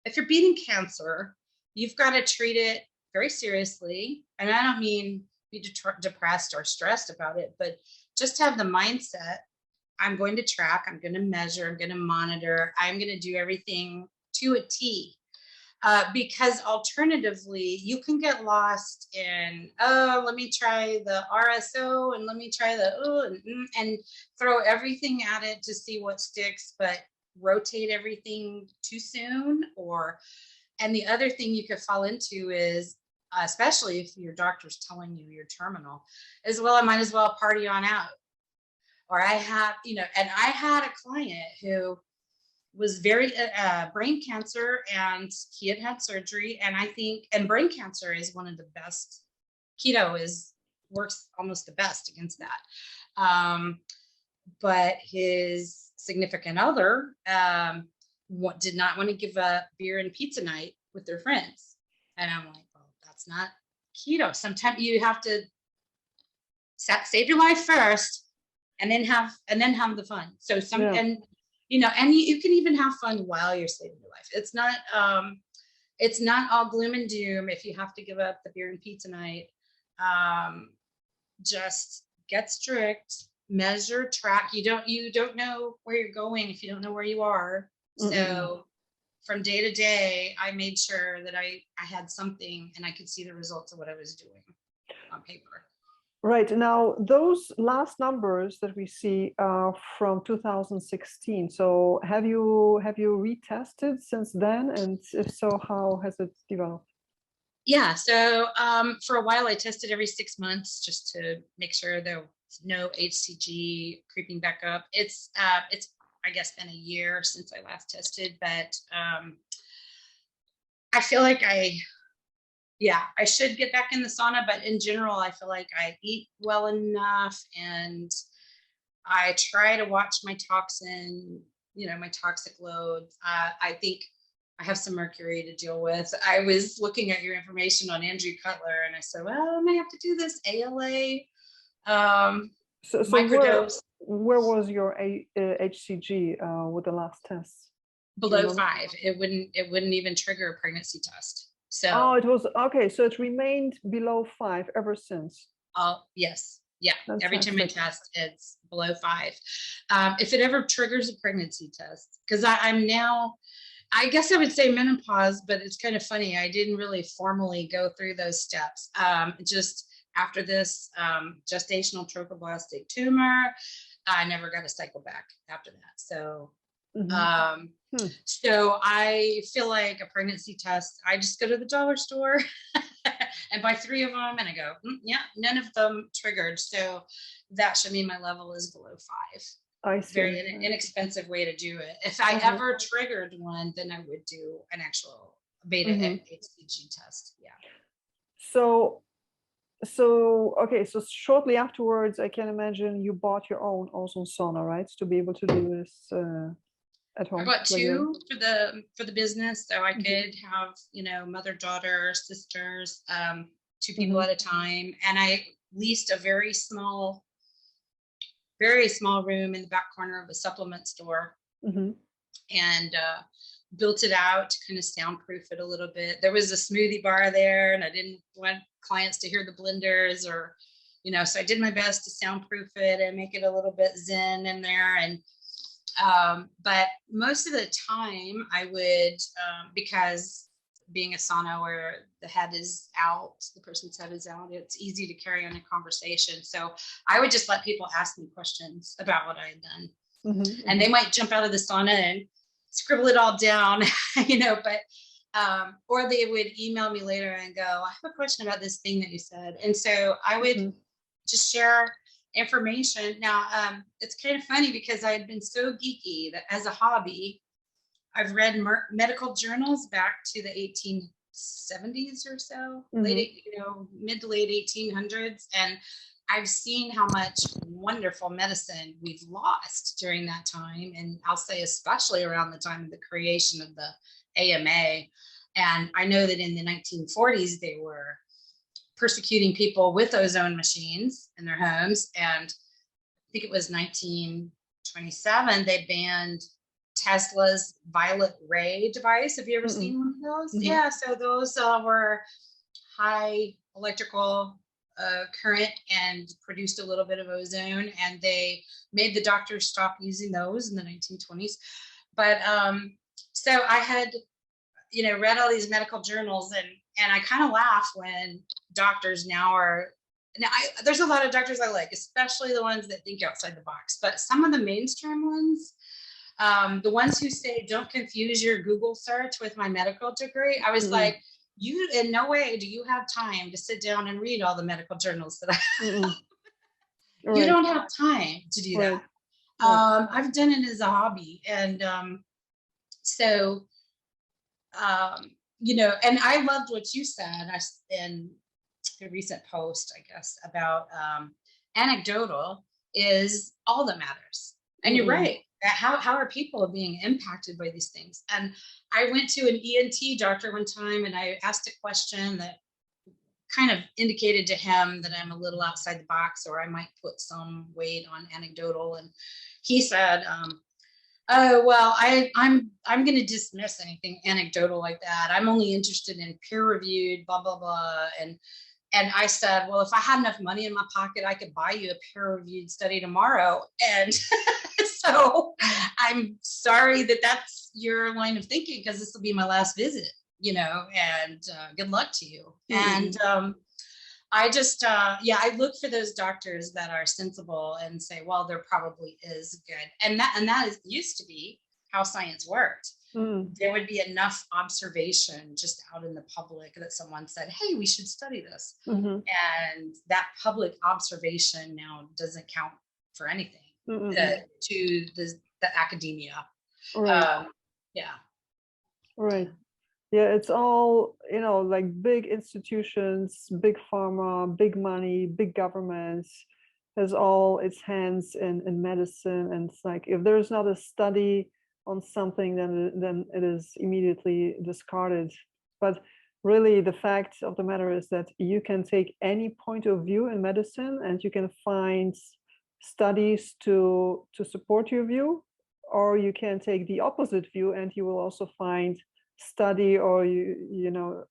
If you're beating cancer, you've got to treat it very seriously. And I don't mean be depressed or stressed about it, but just have the mindset. I'm going to track, I'm going to measure, I'm going to monitor, I'm going to do everything to a T. Because alternatively, you can get lost in, let me try the RSO and let me try the and throw everything at it to see what sticks, but rotate everything too soon. And the other thing you could fall into is, especially if your doctor's telling you you're terminal, is, well, I might as well party on out. Or I have, and I had a client who was very brain cancer, and he had surgery. And brain cancer is one of the best. Keto works almost the best against that. But his significant other did not want to give up beer and pizza night with their friends. And I'm like, well, that's not keto. Sometimes you have to save your life first and then have the fun. So and you can even have fun while you're saving your life. It's not all gloom and doom if you have to give up the beer and pizza night. Just get strict, measure, track. You don't know where you're going if you don't know where you are. So from day to day, I made sure that I had something and I could see the results of what I was doing on paper. Right. Now, those last numbers that we see are from 2016. So have you retested since then? And if so, how has it developed? Yeah. So for a while, I tested every 6 months just to make sure there was no HCG creeping back up. It's I guess been a year since I last tested, but I feel like I should get back in the sauna, but in general, I feel like I eat well enough and I try to watch my my toxic load. I think I have some mercury to deal with. I was looking at your information on Andrew Cutler and I said, well, I may have to do this ALA microdose. Where was your HCG with the last test? Below 5. It wouldn't even trigger a pregnancy test. So it was okay. So it remained below 5 ever since. Yes. Yeah. Fantastic. Every time I test, it's below 5. If it ever triggers a pregnancy test, because I'm now, I guess I would say menopause, but it's kind of funny. I didn't really formally go through those steps. Just after this gestational trophoblastic tumor, I never got a cycle back after that. So so I feel like a pregnancy test, I just go to the dollar store and buy 3 of them and I go, yeah, none of them triggered. So that should mean my level is below 5. I see. Very inexpensive way to do it. If I ever triggered one, then I would do an actual beta HCG test. Yeah. So okay, so shortly afterwards, I can imagine you bought your own ozone sauna, right? To be able to do this at home. I bought 2 for the business, so I could have mother, daughter, sisters, 2 people at a time, and I leased a very small room in the back corner of a supplement store, and built it out to kind of soundproof it a little bit. There was a smoothie bar there, and I didn't want clients to hear the blenders or, so I did my best to soundproof it and make it a little bit zen in there. And but most of the time I would, because being a sauna where the head is out, the person's head is out, it's easy to carry on a conversation. So I would just let people ask me questions about what I had done. And they might jump out of the sauna and scribble it all down, but or they would email me later and go, I have a question about this thing that you said. And so I would just share information. Now, it's kind of funny because I had been so geeky that as a hobby, I've read medical journals back to the 1870s or so, mid to late 1800s. And I've seen how much wonderful medicine we've lost during that time. And I'll say, especially around the time of the creation of the AMA. And I know that in the 1940s, they were persecuting people with ozone machines in their homes. And I think it was 1927, they banned Tesla's violet ray device. Have you ever seen one of those? Yeah, so those were high electrical current and produced a little bit of ozone, and they made the doctors stop using those in the 1920s. But so I had read all these medical journals, and I kind of laugh when doctors there's a lot of doctors I like, especially the ones that think outside the box, but some of the mainstream ones, the ones who say, don't confuse your Google search with my medical degree, I was like, you, in no way do you have time to sit down and read all the medical journals that I You don't have time to do that. I've done it as a hobby. And and I loved what you said in a recent post, I guess, about anecdotal is all that matters. And you're right. how are people being impacted by these things? And I went to an ENT doctor one time and I asked a question that kind of indicated to him that I'm a little outside the box, or I might put some weight on anecdotal. And he said, oh, well, I'm going to dismiss anything anecdotal like that. I'm only interested in peer reviewed, blah, blah, blah. And I said, well, if I had enough money in my pocket, I could buy you a peer reviewed study tomorrow. And so I'm sorry that that's your line of thinking, because this will be my last visit, and good luck to you. And I just, I look for those doctors that are sensible and say, well, there probably is good. And that used to be how science worked. There would be enough observation just out in the public that someone said, hey, we should study this. And that public observation now doesn't count for anything to the academia. Right. Right. Yeah, it's all, like big institutions, big pharma, big money, big governments has all its hands in medicine. And it's like, if there's not a study on something, then it is immediately discarded. But really, the fact of the matter is that you can take any point of view in medicine and you can find studies to support your view, or you can take the opposite view and you will also find study, or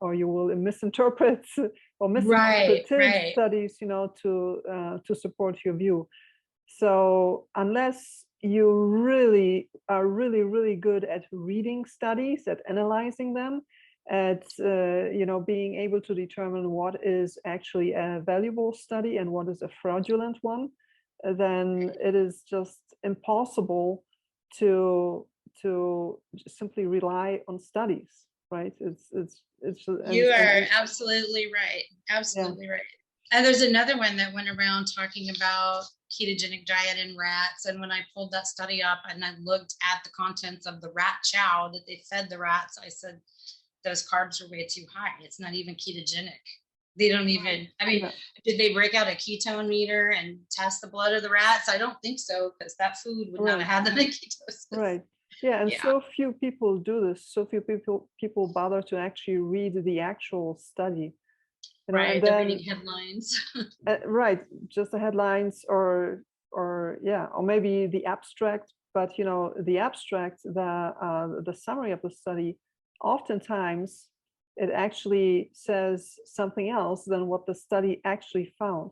or you will misinterpret or misinterpret studies, to support your view. So unless you really are really good at reading studies, at analyzing them, at being able to determine what is actually a valuable study and what is a fraudulent one, then it is just impossible to simply rely on studies, right? You are absolutely right. Absolutely right. And there's another one that went around talking about ketogenic diet in rats. And when I pulled that study up and I looked at the contents of the rat chow that they fed the rats, I said, those carbs are way too high. It's not even ketogenic. They don't even, did they break out a ketone meter and test the blood of the rats? I don't think so, because that food would not have had them in ketosis. Right. Yeah, and so few people do this. So few people bother to actually read the actual study. Right, they're reading headlines. Right, just the headlines, or maybe the abstract. But the abstract, the summary of the study, oftentimes it actually says something else than what the study actually found.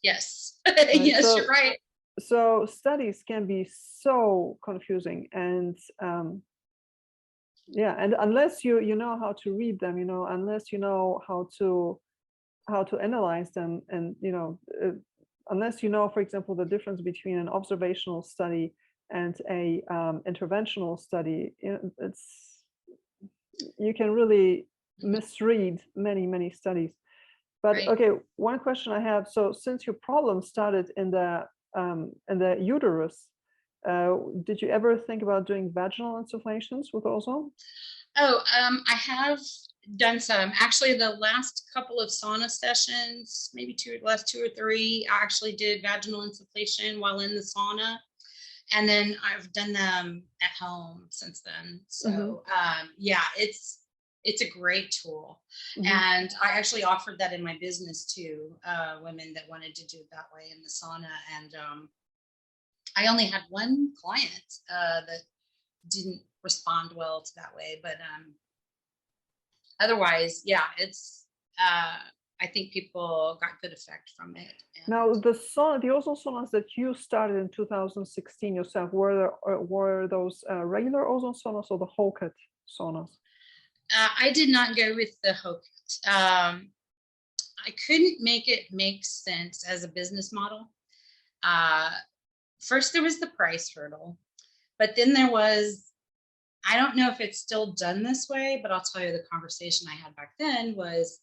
Yes. Yes, so, you're right. So studies can be so confusing, and and unless you know how to read them, unless you know how to analyze them, and unless you know, for example, the difference between an observational study and a interventional study, you can really misread many studies. But okay, one question I have: so since your problem started in the uterus, did you ever think about doing vaginal insufflations with ozone? Oh, I have done some. Actually, the last couple of sauna sessions, maybe last two or three, I actually did vaginal insufflation while in the sauna. And then I've done them at home since then. So it's a great tool. And I actually offered that in my business to women that wanted to do it that way in the sauna. And I only had one client that didn't respond well to that way, but otherwise, it's I think people got good effect from it. Now, the ozone saunas that you started in 2016 yourself, were those regular ozone saunas or the whole cut saunas? I did not go with the whole cut. I couldn't make it make sense as a business model. First, there was the price hurdle, but then there was, I don't know if it's still done this way, but I'll tell you the conversation I had back then was,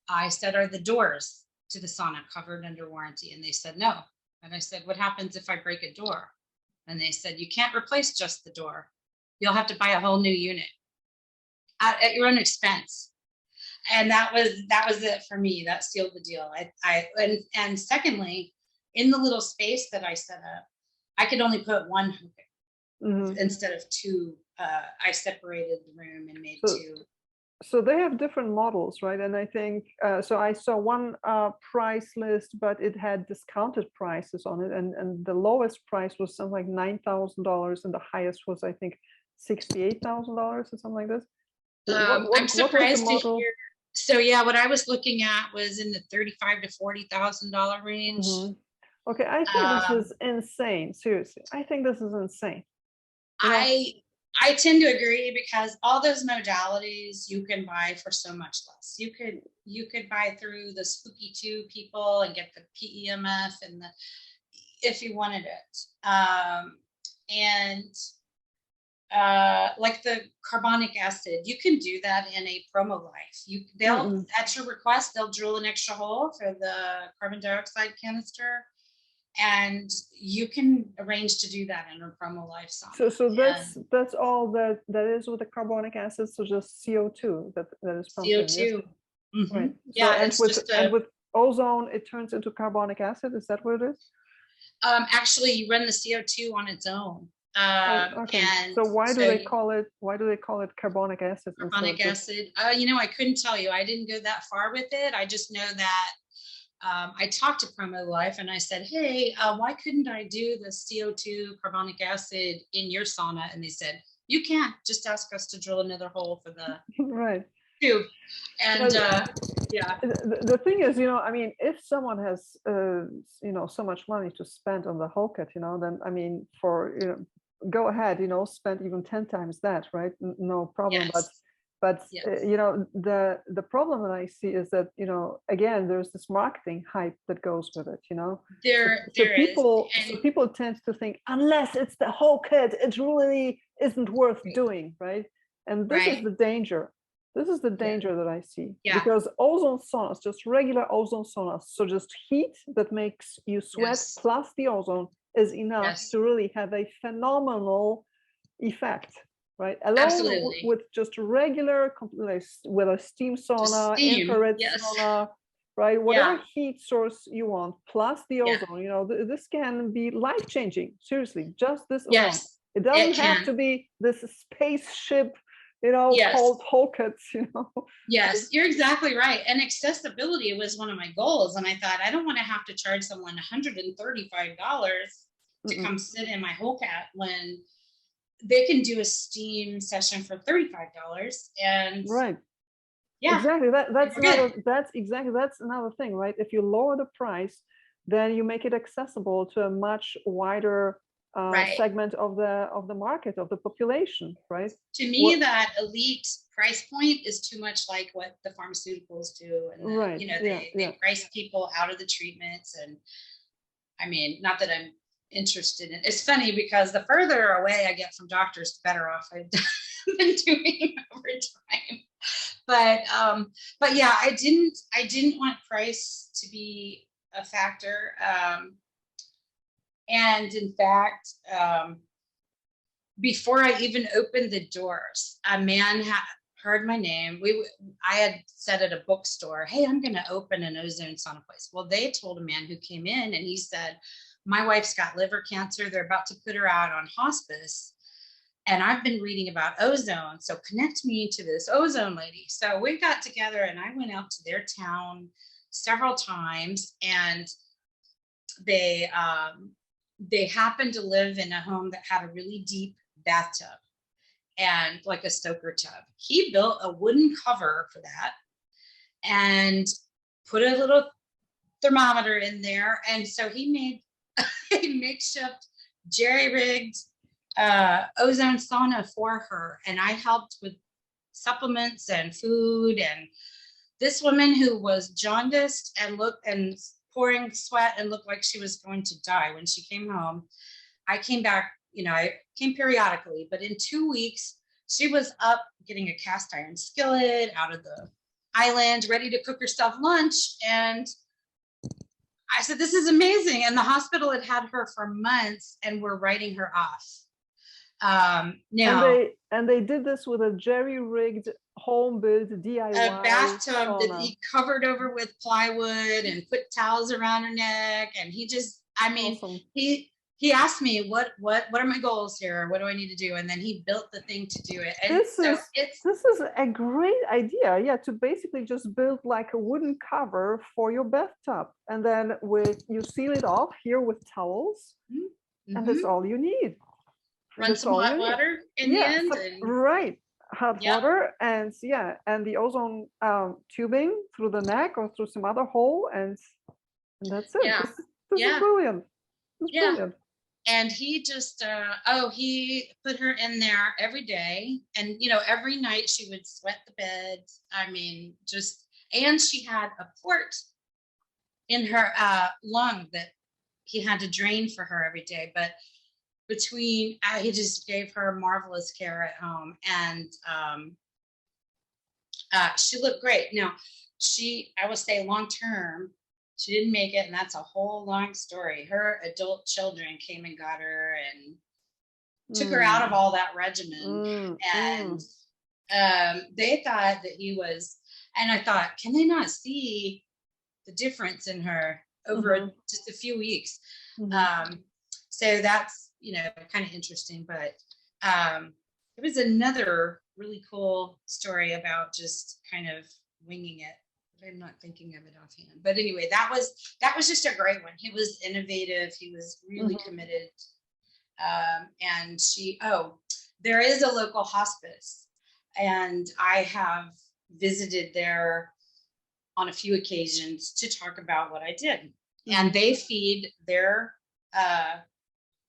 I said, are the doors to the sauna covered under warranty? And they said, no. And I said, what happens if I break a door? And they said, you can't replace just the door. You'll have to buy a whole new unit at your own expense. And that was it for me. That sealed the deal. And secondly, in the little space that I set up, I could only put one hookah instead of two. I separated the room and made two. So they have different models, right? And I think, so I saw one price list, but it had discounted prices on it. And the lowest price was something like $9,000. And the highest was, I think, $68,000 or something like this. I'm surprised to hear. So yeah, what I was looking at was in the $35,000 to $40,000 range. Okay, I think this is insane. Seriously, I think this is insane. I tend to agree, because all those modalities you can buy for so much less. You could buy through the Spooky 2 people and get the PEMF and if you wanted it. Like the carbonic acid, you can do that in a Promo Life. They'll at your request, they'll drill an extra hole for the carbon dioxide canister, and you can arrange to do that in a Promo Life sauna. So that's all that is with the carbonic acid. So just CO2 that is pumped CO2. In, yes? Right. Yeah, so, and with ozone, it turns into carbonic acid. Is that what it is? Actually, you run the CO2 on its own. Okay. So why do they call it carbonic acid? Carbonic acid. I couldn't tell you. I didn't go that far with it. I just know that I talked to Promo Life and I said, hey, why couldn't I do the CO2 carbonic acid in your sauna? And they said, you can't. Just ask us to drill another hole for the right. tube. And yeah. The thing is, I mean, if someone has, so much money to spend on the whole kit, then I mean, go ahead, spend even 10 times that, right? No problem. Yes. But the problem that I see is that, again, there's this marketing hype that goes with it, So people tend to think, unless it's the whole kit, it really isn't worth doing, right? And this is the danger. This is the danger that I see. Because ozone saunas, just regular ozone saunas, so just heat that makes you sweat plus the ozone is enough to really have a phenomenal effect, right? Alone with just regular, with a steam sauna, infrared sauna, right? Whatever heat source you want, plus the ozone, this can be life-changing. Seriously, just this alone. It doesn't have to be this spaceship, called whole kits, Yes, you're exactly right. And accessibility was one of my goals. And I thought, I don't want to have to charge someone $135 to come sit in my whole cat when they can do a steam session for $35. And right. Yeah, exactly. That's another thing, right? If you lower the price, then you make it accessible to a much wider segment of the market, of the population, right? To me, that elite price point is too much like what the pharmaceuticals do, and they price people out of the treatments. And I mean, not that I'm interested in. It's funny because the further away I get from doctors, the better off I've been doing over time. But yeah, I didn't want price to be a factor. And in fact, before I even opened the doors, a man had heard my name. I had said at a bookstore, hey, I'm going to open an ozone sauna place. Well, they told a man who came in and he said, my wife's got liver cancer. They're about to put her out on hospice. And I've been reading about ozone. So connect me to this ozone lady. So we got together and I went out to their town several times, and they happened to live in a home that had a really deep bathtub and like a soaker tub. He built a wooden cover for that and put a little thermometer in there. And so he made a makeshift jerry-rigged ozone sauna for her. And I helped with supplements and food. And this woman who was jaundiced and pouring sweat and looked like she was going to die when she came home. I came back, I came periodically, but in 2 weeks, she was up getting a cast iron skillet out of the island, ready to cook herself lunch. And I said, this is amazing. And the hospital had had her for months and were writing her off. And they did this with a jerry-rigged home-built DIY a bathtub sauna that he covered over with plywood and put towels around her neck. And he just, I mean, awesome. he asked me what are my goals here? What do I need to do? And then he built the thing to do it. And this is a great idea. Yeah, to basically just build like a wooden cover for your bathtub, and then you seal it off here with towels, and that's all you need. Run some hot water in the end. Right. Hot water and the ozone tubing through the neck or through some other hole, and that's it. This is brilliant. Brilliant. And he just he put her in there every day, and every night she would sweat the bed. I mean, and she had a port in her lung that he had to drain for her every day. But he just gave her marvelous care at home, and she looked great. Now, I will say long term, she didn't make it, and that's a whole long story. Her adult children came and got her and took her out of all that regimen. And they thought that he was, and I thought, can they not see the difference in her over just a few weeks? So that's, kind of interesting. But it was another really cool story about just kind of winging it. I'm not thinking of it offhand, but anyway, that was just a great one. He was innovative. He was really committed. And there is a local hospice, and I have visited there on a few occasions to talk about what I did. And they feed their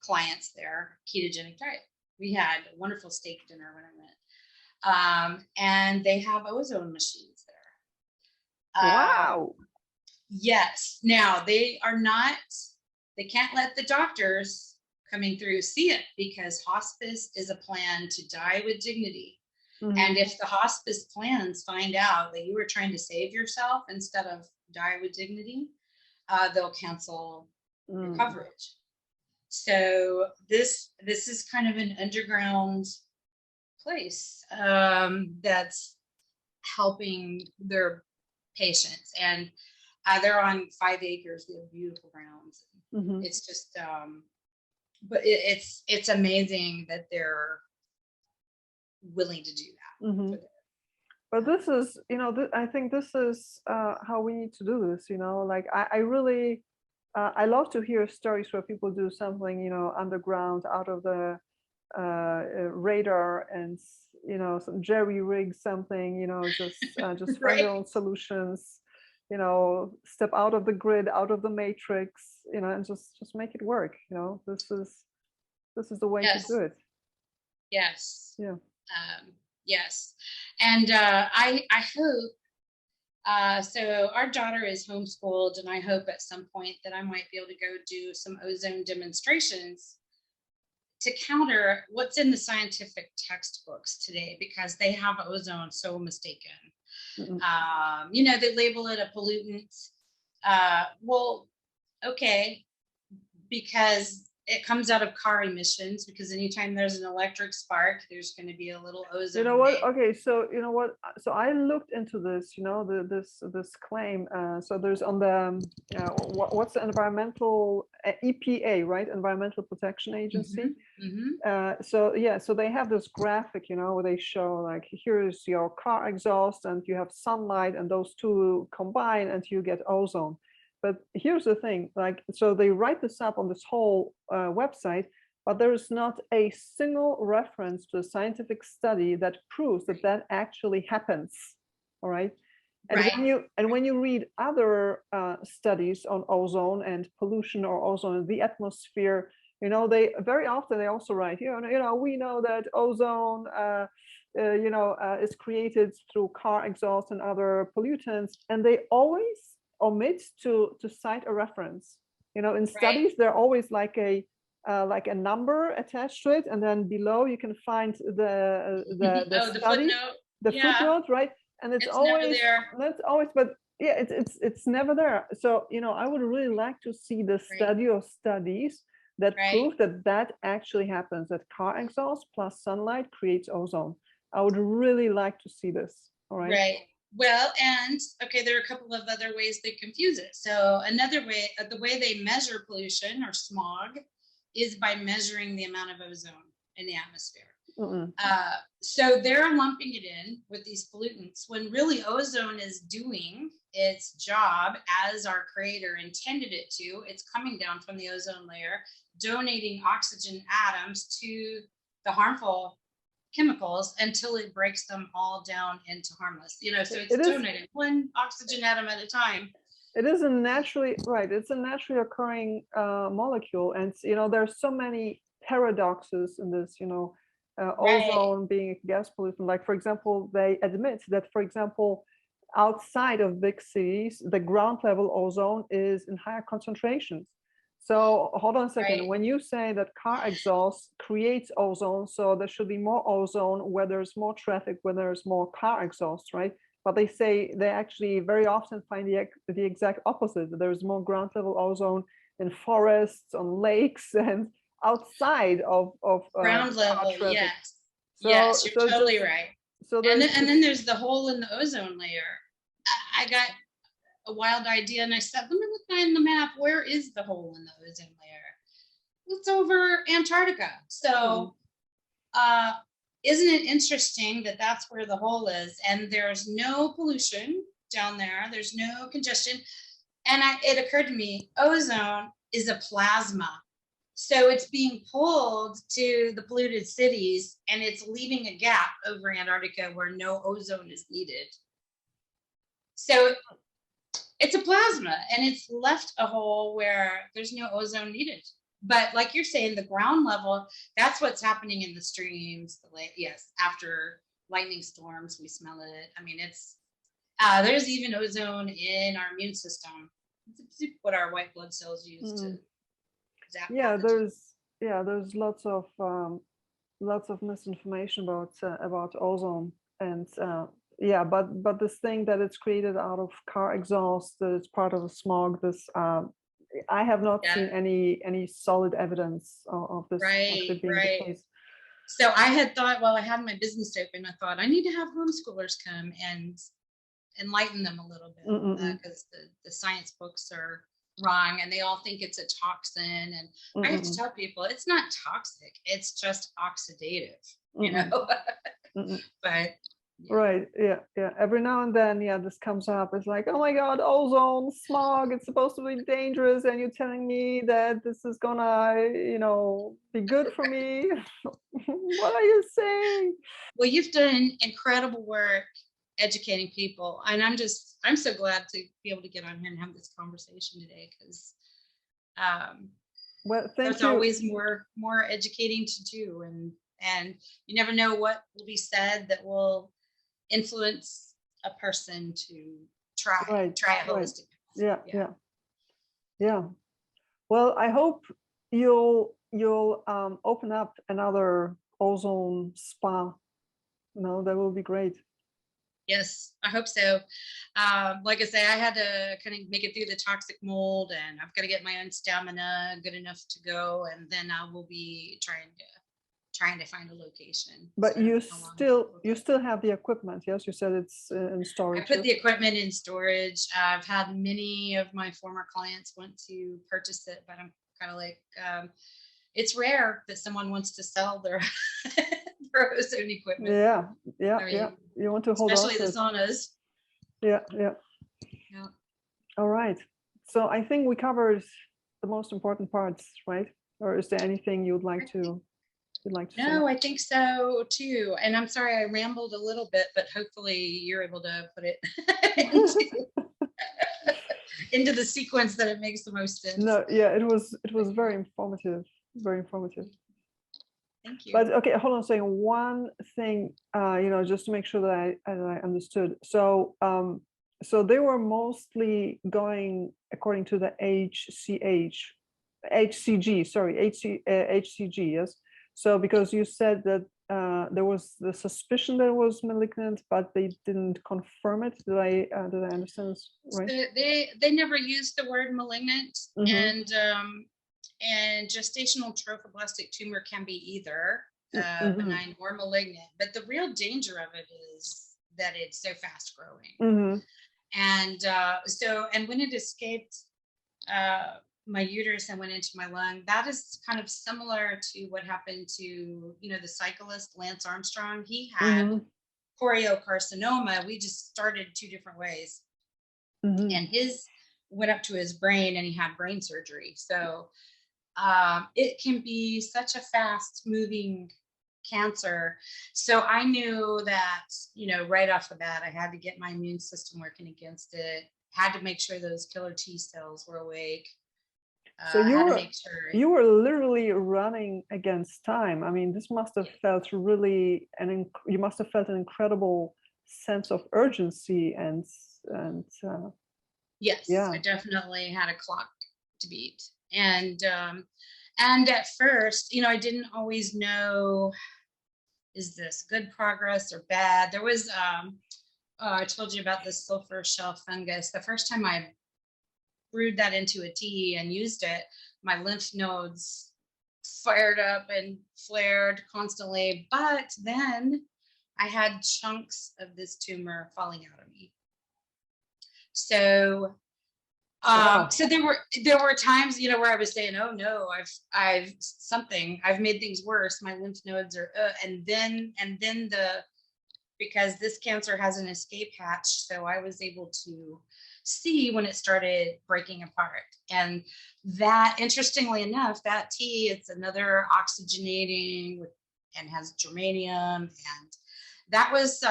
clients their ketogenic diet. We had a wonderful steak dinner when I went. And they have ozone machines. Wow. Yes. Now they can't let the doctors coming through see it, because hospice is a plan to die with dignity. And if the hospice plans find out that you were trying to save yourself instead of die with dignity, they'll cancel your coverage. So this is kind of an underground place that's helping their patients, and they're on 5 acres. We have beautiful grounds. It's just but it's amazing that they're willing to do that. But this is, I think this is how we need to do this. Like I really I love to hear stories where people do something underground, out of the radar, and some jerry rig something, just find their own solutions, step out of the grid, out of the matrix, and just make it work. This is the way to do it. Yes. Yeah. Yes. And I hope so our daughter is homeschooled, and I hope at some point that I might be able to go do some ozone demonstrations to counter what's in the scientific textbooks today, because they have ozone so mistaken. They label it a pollutant. Well, okay, because it comes out of car emissions, because anytime there's an electric spark, there's going to be a little ozone. Okay, so so I looked into this, this claim. So there's on the what's the environmental EPA, right? Environmental Protection Agency. So they have this graphic, where they show like, here's your car exhaust, and you have sunlight, and those two combine and you get ozone. But here's the thing, like, so they write this up on this whole website, but there is not a single reference to a scientific study that proves that actually happens. All right. And when you read other studies on ozone and pollution, or ozone in the atmosphere, they very often they also write, we know that ozone is created through car exhaust and other pollutants, and they always omit to cite a reference. In studies, they're always like a number attached to it, and then below you can find the study, the footnote, right? And it's always never there. That's always, but yeah, it's never there. So I would really like to see the study or studies that prove that actually happens, that car exhaust plus sunlight creates ozone. I would really like to see this. All right. Right. Well, and okay, there are a couple of other ways they confuse it. So another way, the way they measure pollution or smog, is by measuring the amount of ozone in the atmosphere. Mm-mm. So they're lumping it in with these pollutants when really ozone is doing its job as our creator intended it to. It's coming down from the ozone layer, donating oxygen atoms to the harmful chemicals until it breaks them all down into harmless. So it's donating one oxygen atom at a time. It is a naturally It's a naturally occurring molecule, and there's so many paradoxes in this. Ozone being a gas pollutant. Like, for example, they admit that, for example, outside of big cities, the ground level ozone is in higher concentrations. So hold on a second. Right. When you say that car exhaust creates ozone, so there should be more ozone where there's more traffic, where there's more car exhaust, right? But they say they actually very often find the exact opposite. There's more ground level ozone in forests, on lakes, and outside of ground level. Yes. So, yes, you're totally right. So and then there's the hole in the ozone layer. I got a wild idea and I said, let me look on the map. Where is the hole in the ozone layer? It's over Antarctica. So isn't it interesting that that's where the hole is? And there's no pollution down there. There's no congestion. And it occurred to me, ozone is a plasma. So it's being pulled to the polluted cities and it's leaving a gap over Antarctica where no ozone is needed. So it's a plasma and it's left a hole where there's no ozone needed. But like you're saying, the ground level, that's what's happening in the streams. Yes, after lightning storms, we smell it. I mean, it's there's even ozone in our immune system. It's what our white blood cells use to zap. There's lots of misinformation about ozone, and but this thing that it's created out of car exhaust, that it's part of the smog, this I have not seen any solid evidence of this actually being the case. So I had thought, while I had my business open, I thought I need to have homeschoolers come and enlighten them a little bit, because the science books are wrong and they all think it's a toxin. And I have to tell people it's not toxic, it's just oxidative, But right, every now and then this comes up. It's like, oh my god, ozone, smog, it's supposed to be dangerous, and you're telling me that this is gonna be good for me. What are you saying? Well, you've done incredible work educating people, and I'm so glad to be able to get on here and have this conversation today, because there's always more educating to do, and you never know what will be said that will influence a person to try a holistic. Yeah. Well, I hope you'll open up another ozone spa. That will be great. Yes, I hope so. Like I say, I had to kind of make it through the toxic mold, and I've got to get my own stamina good enough to go, and then I will be trying to find a location. But you still have the equipment, yes? You said it's in storage. I put the equipment in storage. I've had many of my former clients want to purchase it, but I'm kind of like, it's rare that someone wants to sell their ozone equipment. Yeah. You want to hold on, especially the saunas. Yeah. All right. So I think we covered the most important parts, right? Or is there anything you'd like to say? I think so too. And I'm sorry I rambled a little bit, but hopefully you're able to put it into the sequence that it makes the most sense. No, it was very informative. Very informative. Thank you. But okay, hold on a second. One thing, just to make sure that I understood. So they were mostly going according to the HCG, yes. So because you said that there was the suspicion that it was malignant, but they didn't confirm it. Did I understand this right? So they never used the word malignant, and gestational trophoblastic tumor can be either benign or malignant. But the real danger of it is that it's so fast growing. And when it escaped my uterus and went into my lung. That is kind of similar to what happened to, you know, the cyclist Lance Armstrong. He had choriocarcinoma. We just started two different ways. And his went up to his brain and he had brain surgery. So it can be such a fast moving cancer. So I knew that, you know, right off the bat, I had to get my immune system working against it, had to make sure those killer T cells were awake. So you were literally running against time. I mean, this must have felt really, you must have felt an incredible sense of urgency and yes, yeah. I definitely had a clock to beat. And at first, you know, I didn't always know, is this good progress or bad? There was, I told you about this sulfur shell fungus. The first time I brewed that into a tea and used it, my lymph nodes fired up and flared constantly. But then I had chunks of this tumor falling out of me. So, so there were times, you know, where I was saying, "Oh no, I've made things worse. My lymph nodes are," and then because this cancer has an escape hatch, so I was able to see when it started breaking apart. And that, interestingly enough, that tea, it's another oxygenating and has germanium, and that was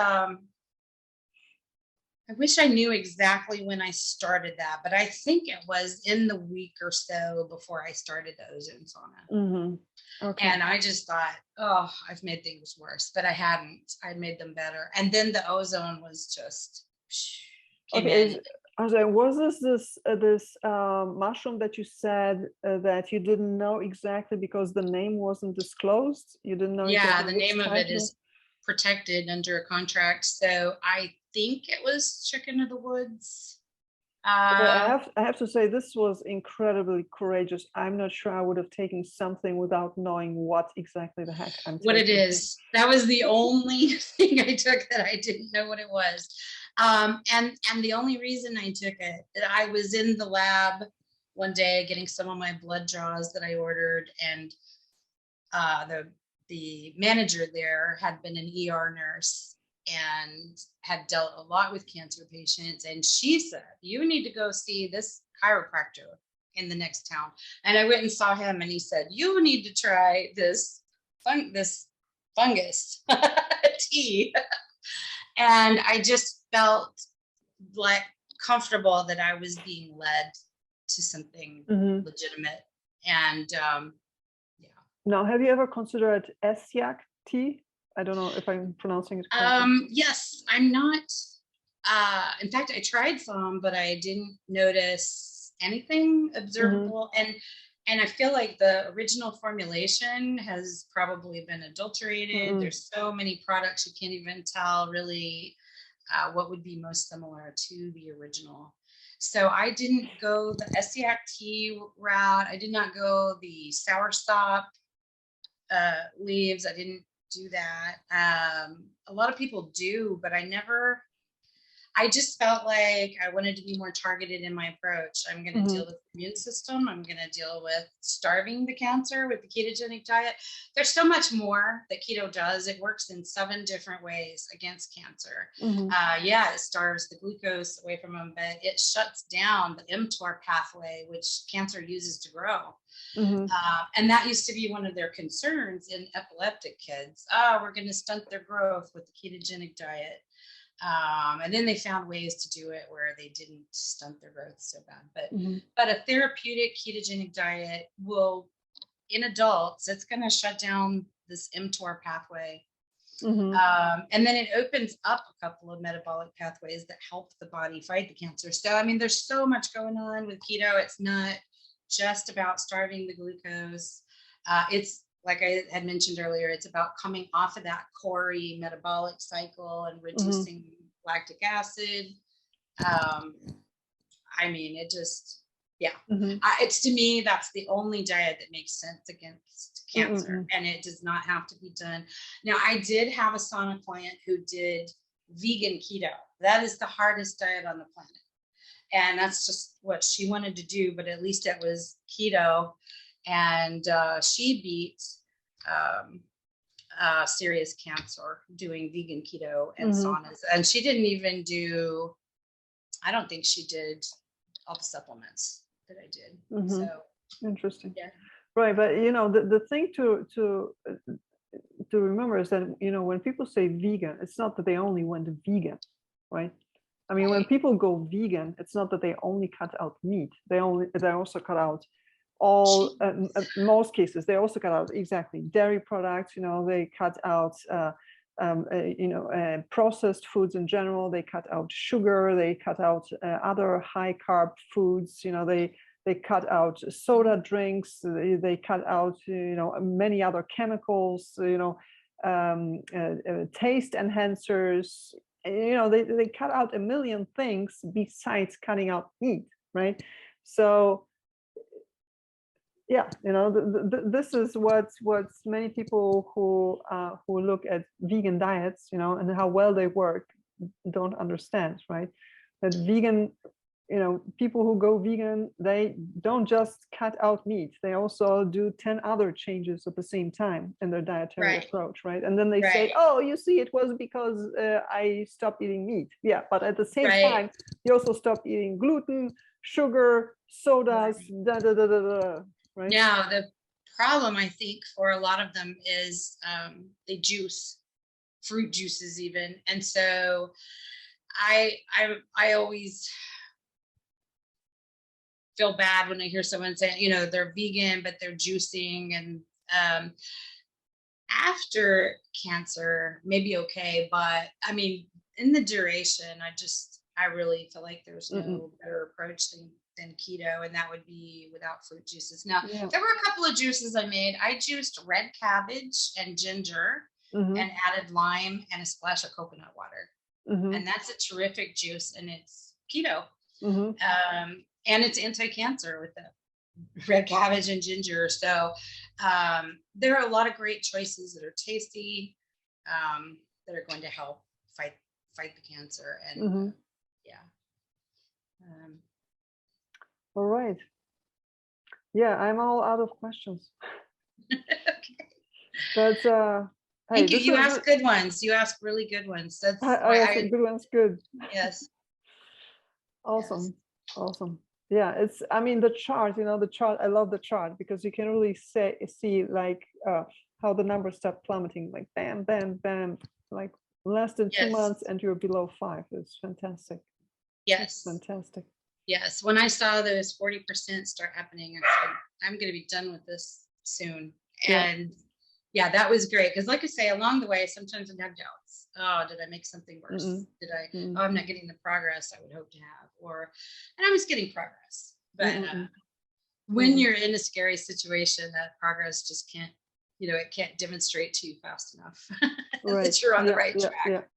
I wish I knew exactly when I started that, but I think it was in the week or so before I started the ozone sauna. Okay. And I just thought, oh, I've made things worse, but I hadn't. I made them better. And then the ozone was just came in. Was this mushroom that you said that you didn't know exactly because the name wasn't disclosed? You didn't know? Yeah, the name of it is protected under a contract. So I think it was chicken of the woods. I have to say, this was incredibly courageous. I'm not sure I would have taken something without knowing what exactly the heck I'm taking. What it is. That was the only thing I took that I didn't know what it was. And the only reason I took it, I was in the lab one day getting some of my blood draws that I ordered, and the manager there had been an ER nurse and had dealt a lot with cancer patients. And she said, "You need to go see this chiropractor in the next town." And I went and saw him, and he said, "You need to try this fungus tea." And I just felt like comfortable that I was being led to something legitimate. And Now, have you ever considered Essiac tea? I don't know if I'm pronouncing it correctly. Yes, I'm not. In fact, I tried some, but I didn't notice anything observable. And I feel like the original formulation has probably been adulterated. There's so many products, you can't even tell really what would be most similar to the original. So I didn't go the Essiac tea route. I did not go the soursop leaves. I didn't do that. A lot of people do, but I just felt like I wanted to be more targeted in my approach. I'm going to deal with the immune system. I'm going to deal with starving the cancer with the ketogenic diet. There's so much more that keto does. It works in 7 different ways against cancer. It starves the glucose away from them, but it shuts down the mTOR pathway, which cancer uses to grow. And that used to be one of their concerns in epileptic kids. We're going to stunt their growth with the ketogenic diet. And then they found ways to do it where they didn't stunt their growth so bad. But a therapeutic ketogenic diet will, in adults, it's going to shut down this mTOR pathway. And then it opens up a couple of metabolic pathways that help the body fight the cancer. So, I mean, there's so much going on with keto. It's not just about starving the glucose. It's, like I had mentioned earlier, it's about coming off of that Cori metabolic cycle and reducing lactic acid. I mean, it just, it's, to me, that's the only diet that makes sense against cancer, and it does not have to be done. Now, I did have a sauna client who did vegan keto. That is the hardest diet on the planet. and that's just what she wanted to do, but at least it was keto. And she beat serious cancer doing vegan keto and saunas. And she didn't even do, I don't think she did all the supplements that I did. So interesting. Yeah. Right. But the thing to remember is that, when people say vegan, it's not that they only went vegan, right? I mean, when people go vegan, it's not that they only cut out meat. They also cut out all, most cases, they also cut out dairy products. They cut out, processed foods in general. They cut out sugar. They cut out other high carb foods. They cut out soda drinks. They cut out, many other chemicals. Taste enhancers. They cut out a million things besides cutting out meat, right? So yeah, this is what's many people who look at vegan diets, and how well they work, don't understand, right? That vegan, people who go vegan, they don't just cut out meat. They also do 10 other changes at the same time in their dietary approach, right? And then they say, oh, you see, it was because I stopped eating meat. Yeah, but at the same time, you also stopped eating gluten, sugar, sodas, right? Now, the problem, I think, for a lot of them is they juice, fruit juices even. And so I always feel bad when I hear someone say, they're vegan, but they're juicing. And after cancer, maybe okay. But I mean, in the duration, I really feel like there's no better approach than keto, and that would be without fruit juices. Now, there were a couple of juices I made. I juiced red cabbage and ginger and added lime and a splash of coconut water. And that's a terrific juice, and it's keto. And it's anti-cancer with the red cabbage and ginger. So there are a lot of great choices that are tasty, that are going to help fight the cancer. And all right. Yeah, I'm all out of questions. Okay. But thank you. You ask good ones. You ask really good ones. That's I ask good ones. Good. Yes. Awesome. Yes. Awesome. Yeah, the chart. The chart. I love the chart because you can really see like how the numbers start plummeting, like bam, bam, bam, like less than 2 months, and you're below 5. It's fantastic. Yes. It's fantastic. Yes. When I saw those 40% start happening, I said, I'm going to be done with this soon. And yeah, that was great. Because like I say, along the way, sometimes I have doubts. Oh, did I make something worse? Did I, oh, I'm not getting the progress I would hope to have. And I was getting progress. But when you're in a scary situation, that progress just can't, it can't demonstrate to you fast enough that you're on the right track.